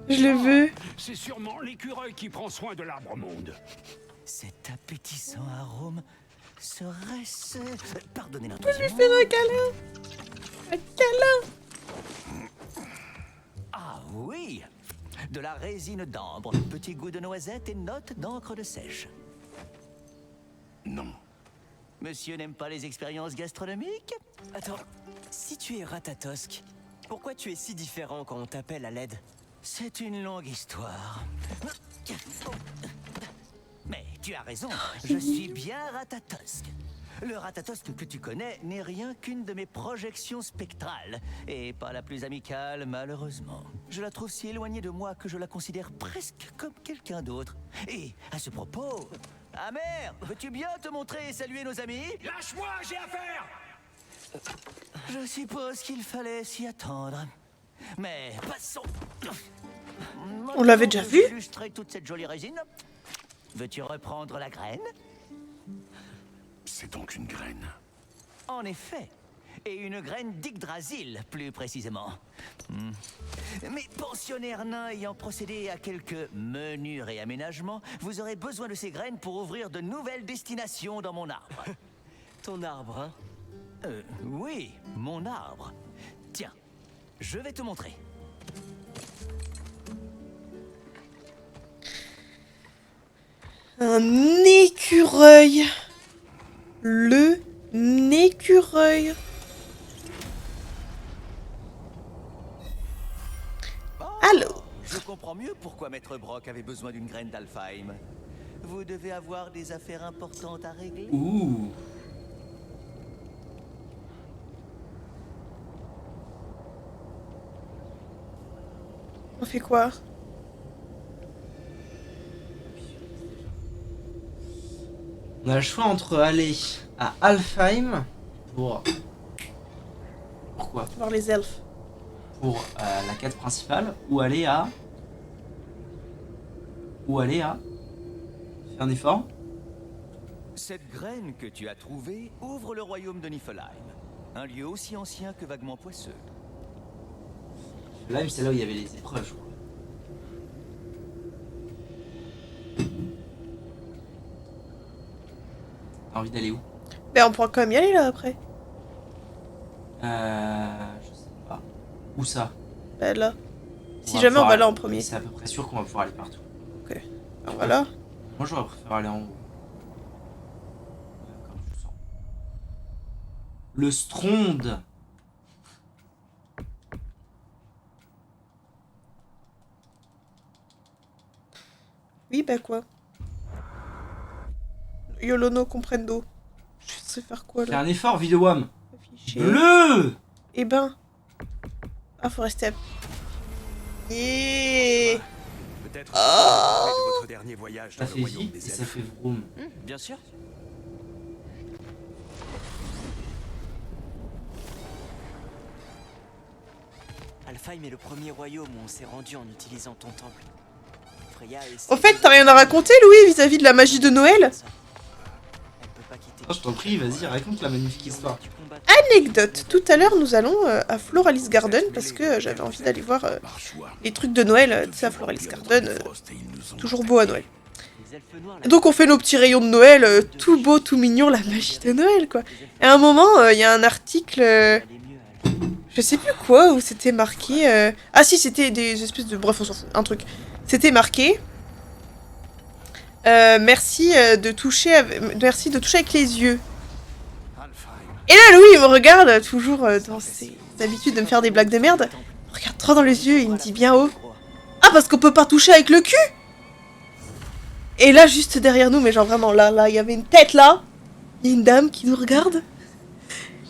Je le veux. C'est sûrement l'écureuil qui prend soin de l'arbre monde. Cet appétissant arôme serait-ce... Pardonnez l'intrusion. Je vais faire un câlin. Un câlin. Ah oui. De la résine d'ambre, petit goût de noisette et notes d'encre de sèche. Non. Monsieur n'aime pas les expériences gastronomiques? Attends, si tu es Ratatosk, pourquoi tu es si différent quand on t'appelle à l'aide? C'est une longue histoire. Mais tu as raison, je suis bien Ratatosk. Le Ratatosk que tu connais n'est rien qu'une de mes projections spectrales, et pas la plus amicale, malheureusement. Je la trouve si éloignée de moi que je la considère presque comme quelqu'un d'autre. Et, à ce propos... Amer, veux-tu bien te montrer et saluer nos amis? Lâche-moi, j'ai affaire! Je suppose qu'il fallait s'y attendre. Mais passons. On l'avait déjà vu? Illustrer toute cette jolie résine. Veux-tu reprendre la graine? C'est donc une graine. En effet. Et une graine d'Yggdrasil, plus précisément. Mais pensionnaire nain ayant procédé à quelques menus réaménagements, vous aurez besoin de ces graines pour ouvrir de nouvelles destinations dans mon arbre. Ton arbre, hein? Oui, mon arbre. Tiens, je vais te montrer. Un écureuil. Le écureuil. Allô? Je comprends mieux pourquoi Maître Brock avait besoin d'une graine d'Alfheim. Vous devez avoir des affaires importantes à régler. Ouh. On fait quoi? On a le choix entre aller à Alfheim pour... Pourquoi? Voir les elfes. Pour la quête principale, ou aller à... Faire un effort. Cette graine que tu as trouvée ouvre le royaume de Niflheim. Un lieu aussi ancien que vaguement poisseux. Là, c'est là où il y avait les épreuves, je crois. T'as envie d'aller où? Ben on pourra quand même y aller là après. Je sais pas. Où ça? Ben là. Si va jamais on pouvoir va là en aller- premier. C'est à peu près sûr qu'on va pouvoir aller partout. Ok. Alors voilà. Moi, j'aurais préféré aller en haut. Comme je sens. Le Stronde. Oui, bah quoi? Yolono comprendo. Je sais faire quoi Fais là? un effort, Videwam. Afficher. Bleu. Eh ben. Ah, faut rester à... Yeah. Peut-être de votre dernier voyage Ça dans fait le royaume vite des et ça elfes. fait vroom. Bien sûr. Alfheim est le premier royaume où on s'est rendu en utilisant ton temple. Freya Au fait, t'as rien à raconter, Louis, vis-à-vis de la magie de Noël? Elle peut pas quitter. Oh, je t'en prie, vas-y, raconte la magnifique histoire. Tu combats- Anecdote. Tout à l'heure, nous allons à Floralis Garden parce que j'avais envie d'aller voir les trucs de Noël. Tu sais, à Floralis Garden, toujours beau à Noël. Les elfes noirs, Donc on fait nos petits rayons de Noël, tout beau, tout mignon, la magie de Noël, quoi. Et à un moment, il y a un article, elle est mieux à je sais plus quoi, où c'était marqué... Ah si, c'était des espèces de... Bref, on s'en fout, un truc. C'était marqué... merci de toucher avec les yeux. Et là, Louis, il me regarde, toujours dans ses habitudes de me faire des blagues de merde. Il me regarde droit dans les yeux et il me dit bien haut. Ah, parce qu'on peut pas toucher avec le cul! Et là, juste derrière nous, mais genre vraiment là, il y avait une tête là. Il y a une dame qui nous regarde.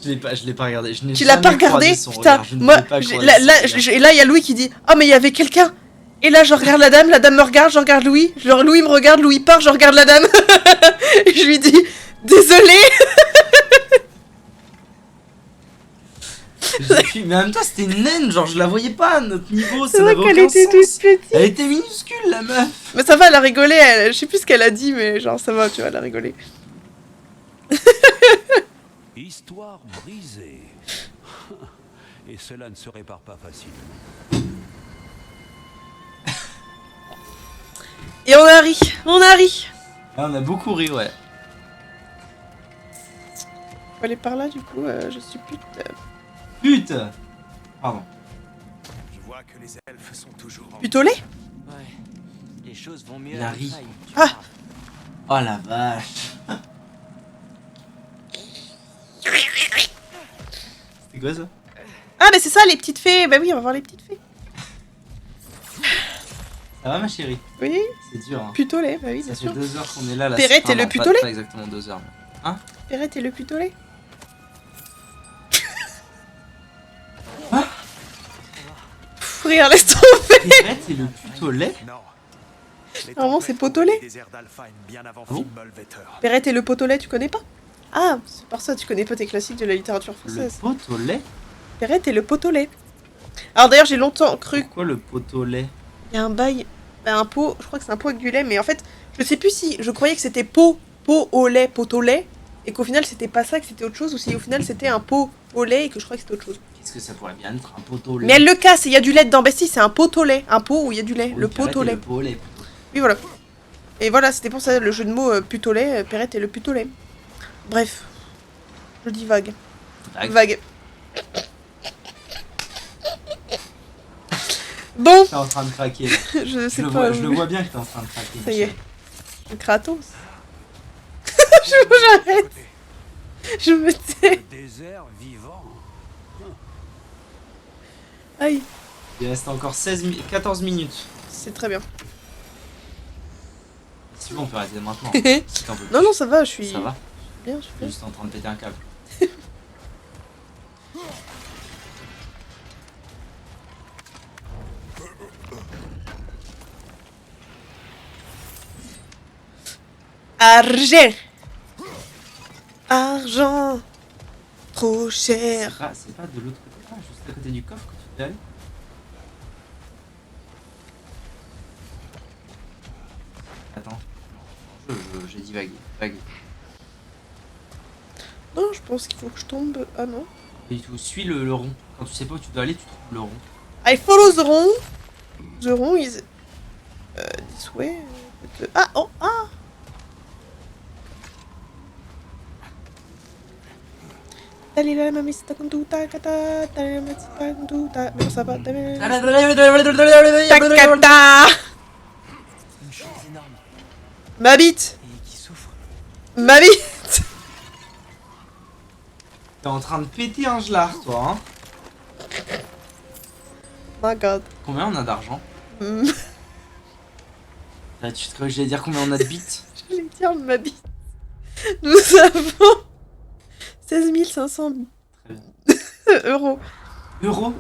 Je l'ai pas regardé. Je n'ai Tu l'as jamais pas regardé? croisé son Putain, regard. Je ne moi, l'ai pas croisé là, son là, regard. et là, il y a Louis qui dit « Oh, mais il y avait quelqu'un !» Et là, je regarde la dame me regarde, je regarde Louis. Genre, Louis me regarde, Louis part, je regarde la dame. Et je lui dis « Désolé !» Mais en même temps, c'était une naine, genre je la voyais pas à notre niveau, C'est ça vrai n'avait qu'elle aucun était sens. toute petite. Elle était minuscule, la meuf. Mais ça va, elle a rigolé, je sais plus ce qu'elle a dit, mais genre, ça va, tu vois, elle a rigolé. Histoire brisée. Et cela ne se répare pas facilement. Et on a ri, Ah, on a beaucoup ri, ouais. Faut aller par là, du coup, je suis pute. Pute. Pardon. Je vois que les elfes sont toujours en... Pute au lait? Ouais. Les choses vont mieux Il a à ri. Alfheim, tu Ah. vois. Oh la vache. C'est quoi ça? Ah, mais c'est ça, les petites fées. Bah oui, on va voir les petites fées. Ça va ma chérie? Oui, C'est dur, hein. pute au lait, bah oui, bien Ça fait sûr. 2 heures qu'on est là. Perrette et le Pardon, putolet? pas exactement 2 heures. Mais... Hein? Perrette et le putolet. Quoi? Frère, laisse tomber. Perrette et le putolet? Non. Les Normalement, tempêtes c'est Potolet. ont brûlé les déserts d'Alfheim bien avant Ah bon Fimbulvetter. Perrette et le potolet, tu connais pas? Ah, c'est par ça, tu connais pas tes classiques de la littérature Le française. potolet? Perrette et le potolet. Alors d'ailleurs, j'ai longtemps cru Pourquoi le potolet? qu'il y a un bail, un pot, je crois que c'est un pot avec du lait, mais en fait, je sais plus si je croyais que c'était pot au lait, pot au lait, et qu'au final c'était pas ça, que c'était autre chose, ou si au final c'était un pot au lait et que je croyais que c'était autre chose. Qu'est-ce que ça pourrait bien être? Un potolet? Mais elle le casse, et il y a du lait dedans. Bah si, c'est un pot au lait, un pot où il y a du lait, Oui, le Perrette pot au et lait. le potolet. Oui, voilà. Et voilà, c'était pour ça le jeu de mots putolet, Perrette et le putolet. Bref, je dis vague. Vague. Bon, T'es en train de craquer. Là. je sais Je pas. le vois bien que t'es en train de craquer. Ça y est. Michel. Le Kratos. J'arrête. Je me tais. Le désert vivant. Aïe, Il reste encore 14 minutes. c'est très bien. Si tu veux, on peut arrêter maintenant. Si t'en peux plus. Non, non, ça va, je suis Ça va? bien, je suis Je bien. suis juste en train de péter un câble. Argent. Argent. Trop cher. C'est pas de l'autre côté, là, juste à côté du coffre que tu peux aller. Attends. J'ai divagué. Non, je pense qu'il faut que je tombe. Ah non. Et tu suis le rond. Quand tu sais pas où tu dois aller, tu trouves le rond. I follow the rond. The rond is. This way. Ah, oh, ah. Dalila mamista con tuta kata, dalila mamista con tuta. Mais non, ça va. Takata. Une chose énorme Ma bite. et qui souffre. Ma bite. T'es en train de péter un gelard, toi, hein. My god. Combien on a d'argent? Hmm. Là, tu te crois que j'allais dire combien on a de bits? J'allais dire ma bite. Nous avons 16 500 Très bien. euros. Euros?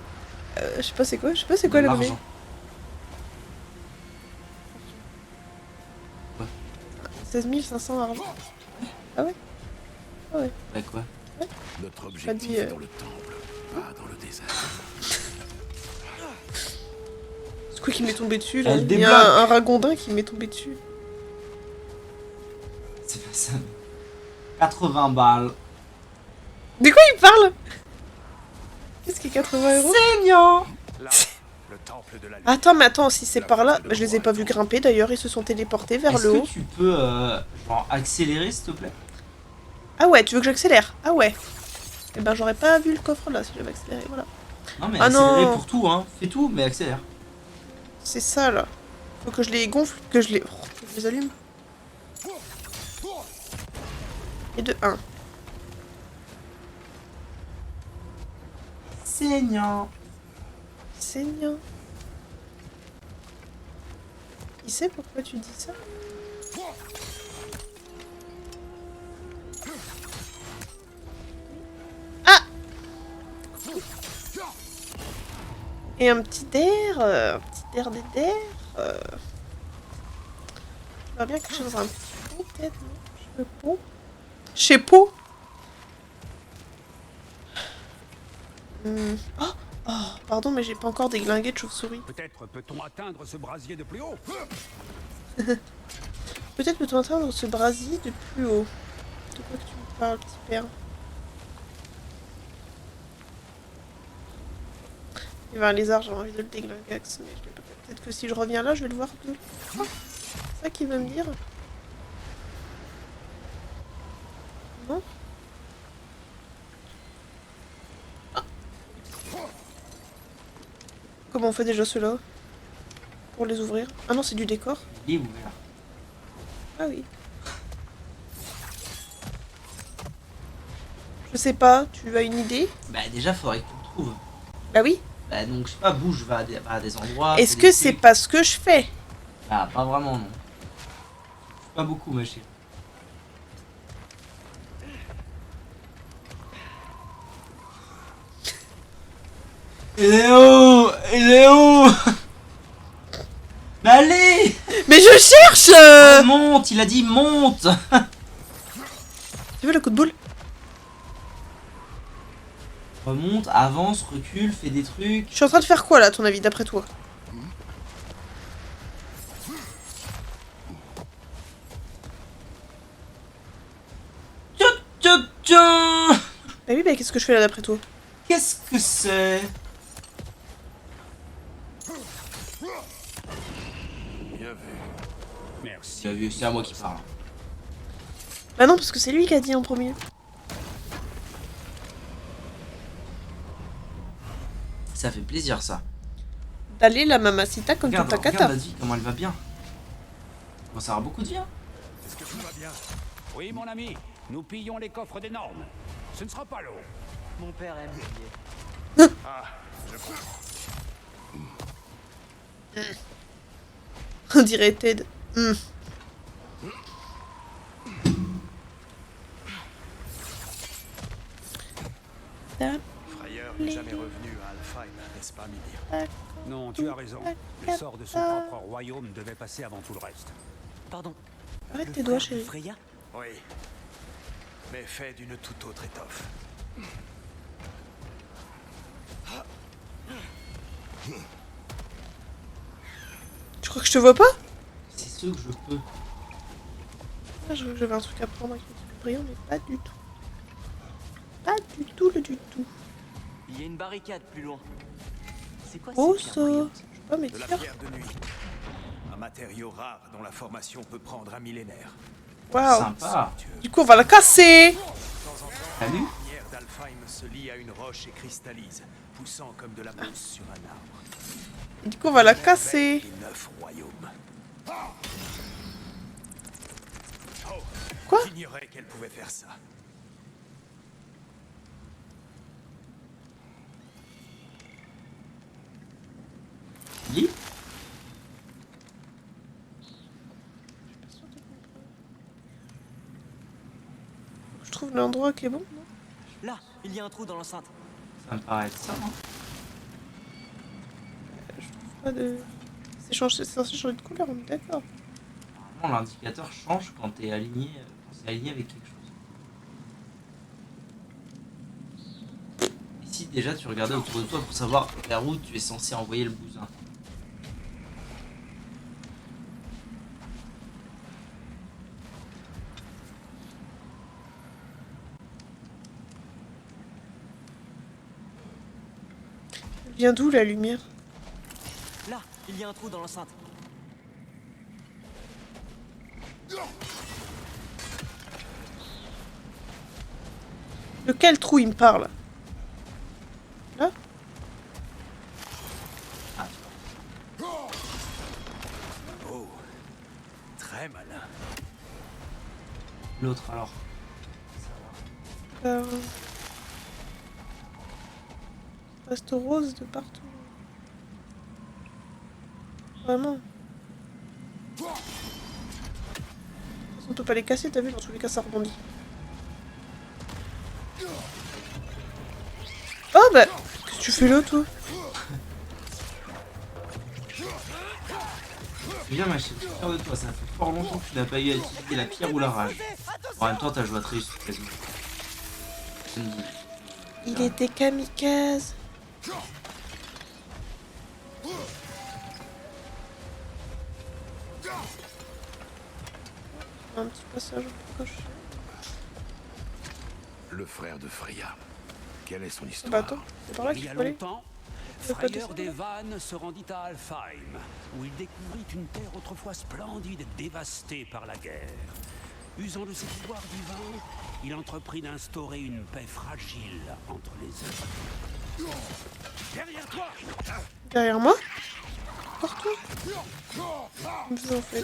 Je sais pas c'est quoi, le monnaie. L'argent. 16 500 argent. Ah ouais? Ah ouais. Bah quoi? Notre Pas objectif dit, est dans le temple, pas dans le désert. C'est quoi qui m'est tombé dessus là? Elle Il y a débloque. un ragondin qui m'est tombé dessus. C'est pas ça. 80 balles. De quoi il parle? Qu'est-ce qui est 80 euros? Seigneur! Là, le temple de la lumière. Attends, mais attends, si c'est par là, bah, je les ai pas vus grimper d'ailleurs, ils se sont téléportés vers Est-ce le haut. que tu peux genre accélérer s'il te plaît? Ah ouais, tu veux que j'accélère? Ah ouais. Eh ben j'aurais pas vu le coffre là si j'avais accéléré, voilà. Non mais Ah accélérer non. pour tout hein. Fais tout mais accélère. C'est ça là. Faut que je les gonfle, que je les allume. Et de 1. Seigneur. Seigneur. Il sait pourquoi tu dis ça? Ah! Et un petit d'air, d'air. J'aimerais bien que je dans un petit pot peut-être, non? Je veux pot. Chez pot? Oh! Oh, pardon, mais j'ai pas encore déglingué de chauve-souris. Peut-être peut-on atteindre ce brasier de plus haut. Peut-être peut-on atteindre ce brasier de plus haut. De quoi que tu me parles, petit père? Il y avait un lézard, j'ai envie de le déglinguer, Axe, mais je l'ai pas fait. Peut-être que si je reviens là, je vais le voir de... Oh, c'est ça qu'il veut me dire? Non? Ah. Comment on fait déjà cela? Pour les ouvrir? Ah non, c'est du décor? Il est ouvert. Ah oui. Je sais pas, tu as une idée? Bah déjà faudrait que tu le trouves. Bah oui. Bah donc je sais pas, bouge, va à des endroits. Est-ce fais que des c'est trucs. pas ce que je fais? Ah pas vraiment non. Pas beaucoup ma chérie. Il est où? Il est où? Mais allez! Mais je cherche Monte! Il a dit monte! Tu veux le coup de boule? Remonte, avance, recule, fais des trucs. Je suis en train de faire quoi là, à ton avis, d'après toi? Tiens! Bah oui, bah qu'est-ce que je fais là, d'après toi? Qu'est-ce que c'est? Bien vu. Merci. Tu as vu, c'est à moi qui parle. Bah non, parce que c'est lui qui a dit en premier. Ça fait plaisir ça. D'aller la mamacita comme Regarde, ta regarde cata. la vie, comment elle va bien. Bon, ça aura beaucoup de vie, hein. Est-ce que tout va bien? Oui, mon ami, nous pillons les coffres des normes. Ce ne sera pas long. Mon père aime piller. Ah, je comprends. On dirait Ted. Frayeur n'est jamais revenu à Alfheim, n'est-ce pas, Mimir? Non, tu as raison. Le sort de son propre royaume devait passer avant tout le reste. Pardon. Arrête le tes doigts, frère de chérie. Freya? Oui. Mais fait d'une toute autre étoffe. Tu crois que je te vois pas? C'est ce que je peux. Ah, j'avais un truc à prendre avec le truc brillant, mais pas du tout. Pas du tout, le du tout. Il y a une barricade plus loin. C'est quoi Oh ces pierres ça? brillantes? Je sais pas, mais De la tiens. pierre de nuit. Un matériau rare dont la formation peut prendre un millénaire. Waouh. Sympa. Du coup, on va la casser. De temps en temps, Salut. la lumière d'Alfheim se lie à une roche et cristallise, poussant comme de la mousse sur un arbre. Du coup, on va la casser. Les 9 royaumes. Quoi? J'ignorais qu'elle pouvait faire ça. Lis. Je trouve l'endroit qui est bon. Non? Là, il y a un trou dans l'enceinte. Ça me paraît être ça, hein. Pas de. C'est censé changer de couleur, on est d'accord. Normalement, l'indicateur change quand t'es aligné, quand c'est aligné avec quelque chose. Ici, déjà, tu regardais autour de toi pour savoir vers où tu es censé envoyer le bousin. Elle vient d'où la lumière? Là, il y a un trou dans l'enceinte. De quel trou il me parle? Là? Oh, très malin. L'autre, alors. Reste rose de partout. Vraiment. On peut pas les casser, t'as vu, dans tous les cas ça rebondit. Oh bah, qu'est-ce que tu fais là toi? C'est bien, ma chérie, je suis fier de toi. Ça fait fort longtemps que tu n'as pas eu à utiliser la pierre ou la rage. En même temps, t'as joué à Trius quasiment. Il était kamikaze. Un petit passage pour cocher. Le frère de Freya. Quelle est son Bah histoire? attends, c'est par là Il qu'il y a faut aller. longtemps, peux pas Frayeur descendre. des Vannes se rendit à Alfheim, où il découvrit une terre autrefois splendide et dévastée par la guerre. Usant de ses pouvoirs divins, il entreprit d'instaurer une paix fragile entre les hommes. Derrière toi! Derrière moi? Partout. Comme ça en fait.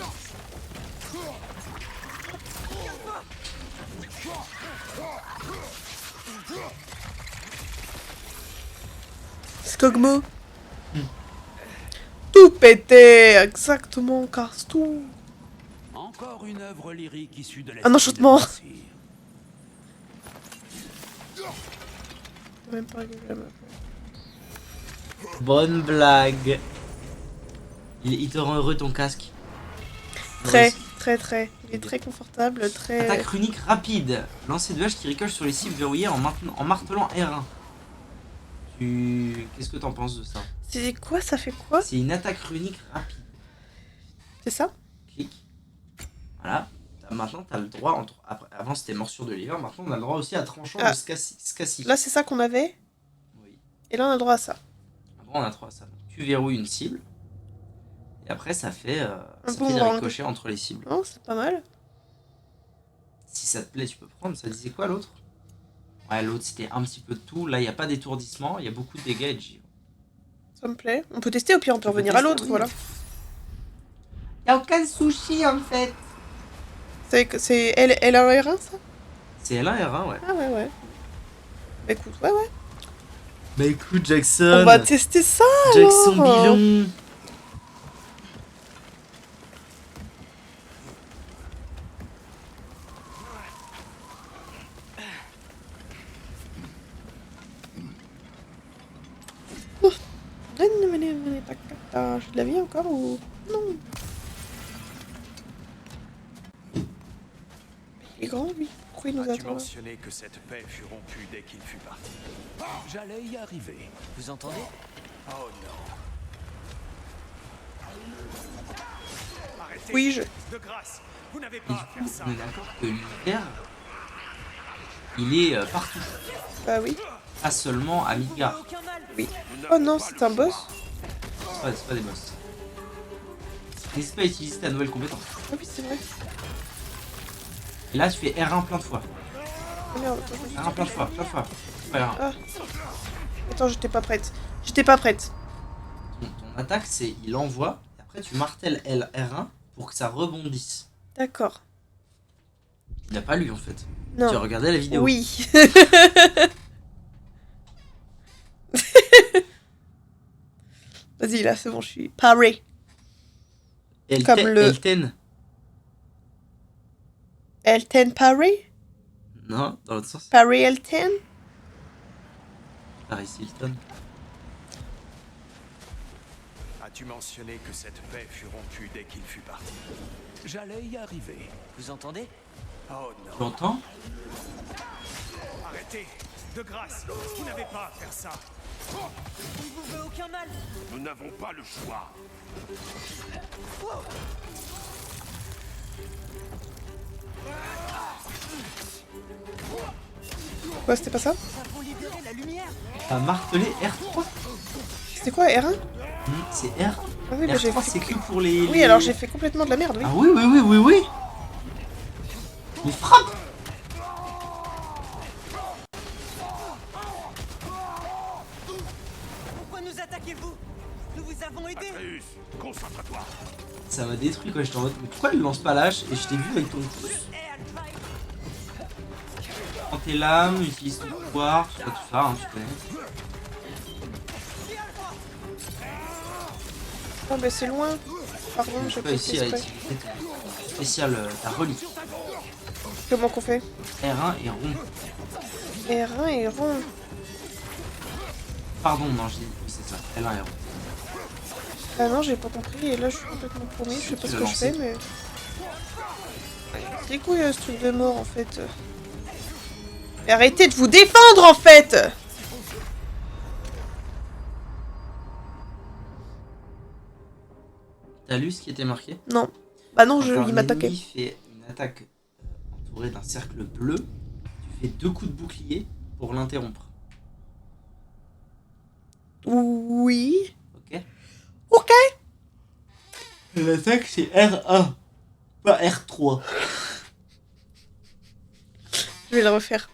Skogmo. Tout pété, exactement, casse tout. Encore une œuvre lyrique issue de Un enchantement. l'esprit de Nasir. Même pas la meuf. Bonne blague. Il te rend heureux ton casque. Très. Il est très confortable, très... Attaque runique rapide. Lancer de hache qui ricoche sur les cibles verrouillées en martelant R1. Qu'est-ce que t'en penses de ça? C'est quoi? Ça fait quoi? C'est une attaque runique rapide. C'est ça? Clique. Voilà. Maintenant, t'as le droit... Avant, c'était morsure de liver. Maintenant, on a le droit aussi à tranchant de scassi. Là, c'est ça qu'on avait? Oui. Et là, on a le droit à ça. Après, on a le droit à ça. Tu verrouilles une cible. Et après, ça fait des boomerang. ricochets entre les cibles. Oh, c'est pas mal. Si ça te plaît, tu peux prendre. Ça disait quoi l'autre? Ouais, l'autre c'était un petit peu de tout. Là, il n'y a pas d'étourdissement, il y a beaucoup de dégâts et de givre. Ça me plaît. On peut tester, au pire, on peut revenir à tester, l'autre, oui. voilà. Il n'y a aucun sushi en fait. C'est L1 R1, ça? C'est L1 R1, ouais. Ah ouais. Bah écoute, ouais. Bah écoute, Jackson. On va tester ça, Jackson alors. Billon. J'ai de la vie encore ou... Non. Il est grand, lui. Pourquoi il nous As-tu attend là? mentionné que cette paix fut rompue dès qu'il fut parti? J'allais y arriver. Vous entendez? Oh non. Arrêtez. Oui, De grâce, vous n'avez Et pas du à coup, faire ça. on est d'accord que l'hiver, il est partout. Bah oui. Pas seulement à Midgard. Oui. Oh non, c'est un boss? C'est pas des boss. N'hésite pas à utiliser ta nouvelle compétence. Ah oui, c'est vrai. Et là, tu fais R1 plein de fois. Oh merde, attends, R1 plein de fois. Pas R1. Ah. Attends, j'étais pas prête. Ton attaque, c'est il envoie, et après tu martèles R1 pour que ça rebondisse. D'accord. Il n'a pas lu en fait. Non. Tu as regardé la vidéo. Oui. Vas-y, là, c'est bon, je suis paré. Comme le- Elten. Elten paré? Non, dans l'autre sens. Paré Elten? Paris Hilton. As-tu mentionné que cette paix fut rompue dès qu'il fut parti? J'allais y arriver. Vous entendez? Oh Tu non. entends? Arrêtez. De grâce, vous n'avez pas à faire ça. On ne vous veut aucun mal. Nous n'avons pas le choix. Quoi, c'était pas ça? Nous avons libéré la lumière. T'as martelé R3? C'était quoi, R1? C'est R. Ah oui, bah j'ai R3 fait... c'est que pour les... Oui, alors j'ai fait complètement de la merde, oui. Ah oui. Il frappe. Pourquoi nous attaquez-vous? Nous vous avons aidé. Atreus, concentre-toi. Ça m'a détruit quand j'étais en mode mais pourquoi il lance pas l'âge et je t'ai vu avec ton pouce. Hé, Alfheim. Prends tes lames, utilise ton pouvoir, tout ça, hein, tu connais. Oh, bah c'est loin. Pardon, Tu j'ai peux pas ici fait à exprès. utiliser ton spécial, ta relique. Comment qu'on fait? R1 et rond. R1 et rond. Pardon, non, je dis oui, c'est ça. L1 et rond. Ah non, j'ai pas compris, et là je suis complètement paumée, je sais pas ce que je fais, mais... C'est couilles ce truc de mort, en fait. Mais arrêtez de vous défendre, en fait! T'as lu ce qui était marqué? Non. Bah non, Quand il un m'attaquait. ennemi fait une attaque entourée d'un cercle bleu, tu fais 2 coups de bouclier pour l'interrompre. Oui. Ok? Ok. L'attaque c'est R1, pas R3. Je vais le refaire.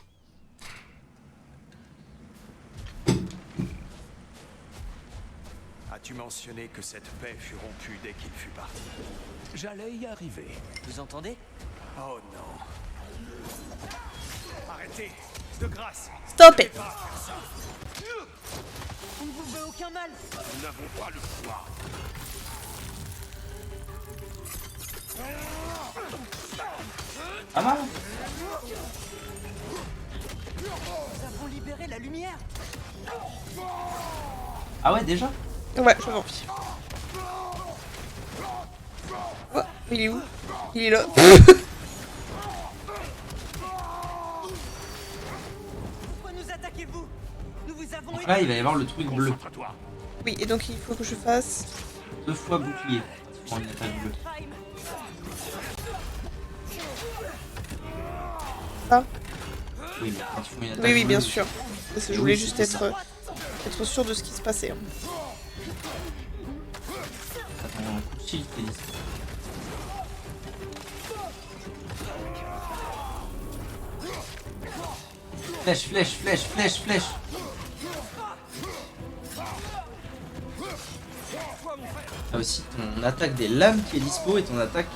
As-tu mentionné que cette paix fut rompue dès qu'il fut parti? J'allais y arriver. Vous entendez? Oh non. Arrêtez. De grâce. Stop it. Pas à faire ça. On ne vous veut aucun mal. Nous n'avons pas le choix. Pas mal. Nous avons libéré la lumière. Ah ouais, déjà? Ouais, j'avais envie. Oh, il est où? Il est là. Pourquoi nous attaquez-vous? Nous vous avons Donc là, il va y avoir le truc bleu. Concentre-toi. Oui, et donc il faut que je fasse... 2 fois bouclier. Pour une attaque bleue. Ça. Oui, mais quand tu fais une attaque Oui, oui, bleue, bien sûr. Parce que je Oui, voulais c'était juste être sûr de ce qui se passait. Hein. Attends, un coup de shield, Kélis. Flèche, flèche, flèche, flèche, flèche. T'as aussi ton attaque des lames qui est dispo et ton attaque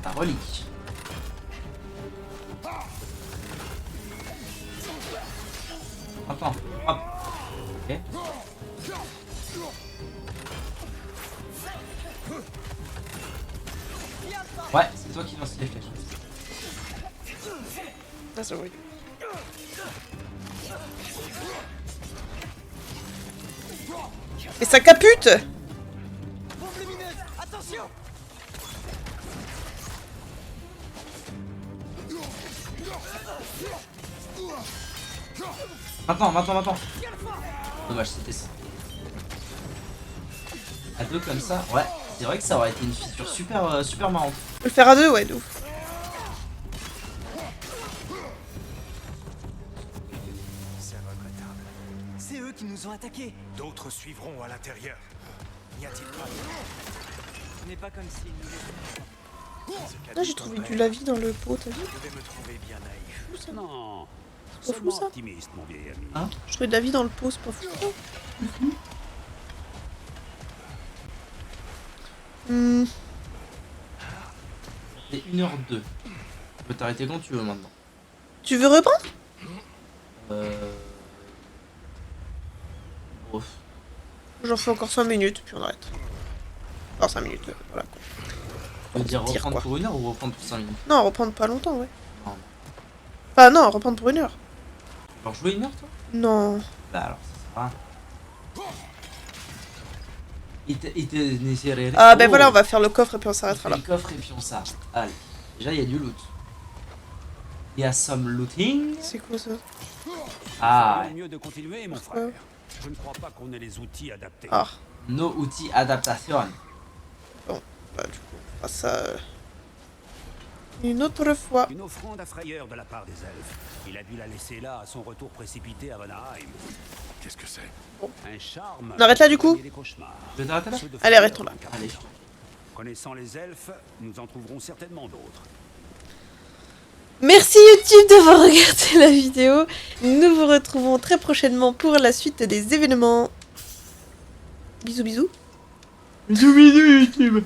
à relique. Attends, hop. Ok. Ouais, c'est toi qui lance les flèches. Ah, ça oui. Mais ça capute! Bombe lumineuse, attention! Maintenant. Dommage, c'était ça. À deux comme ça, ouais. C'est vrai que ça aurait été une feature super marrante. On peut le faire à deux, ouais, de ouf. C'est regrettable. C'est eux qui nous ont attaqués. D'autres suivront à l'intérieur. N'y a-t-il pas? Ce n'est pas comme s'ils nous laissaient. Là, j'ai trouvé du lavis dans le pot, t'as vu? Je devais me trouver bien naïf. Où ça? Non. C'est pas fou, Seulement ça? optimiste, mon vieil ami. Hein? Je trouvais de la vie dans le pot, c'est pas fou. Hmm. C'est 1h02. Tu peux t'arrêter quand tu veux maintenant. Tu veux reprendre? Ouf. J'en fais encore 5 minutes, puis on arrête. Enfin, 5 minutes, voilà. Tu veux dire Tire, reprendre quoi. pour 1 heure ou reprendre pour 5 minutes? Non, reprendre pas longtemps, ouais. Non. Enfin, non, reprendre pour 1 heure. Tu veux jouer 1 heure toi? Non. Bah alors, ça sert à rien. Il te nécessaire. Ah, ben voilà, on va faire le coffre et puis on On s'arrêtera fait là. le coffre et puis on s'arrête. Allez. Déjà, il y a du loot. Il y a some looting. C'est quoi ça? Ah, Il est mieux de continuer, mon Pourquoi? frère. Je ne crois pas qu'on ait les outils adaptés. Ah, nos outils adaptation. bah du coup, on fera ça une autre fois. Une offrande à Frayeur de la part des elfes. Il a dû la laisser là à son retour précipité à Vanaheim. Qu'est-ce que c'est? Un charme. On arrête là, du coup? pour soigner les cauchemars. Je vais t'arrêter là? Ceux de Allez, Frayeur arrêtons là. donc, Allez. Connaissant les elfes, nous en trouverons certainement d'autres. Merci YouTube d'avoir regardé la vidéo. Nous vous retrouvons très prochainement pour la suite des événements. Bisous bisous. Bisous bisous YouTube.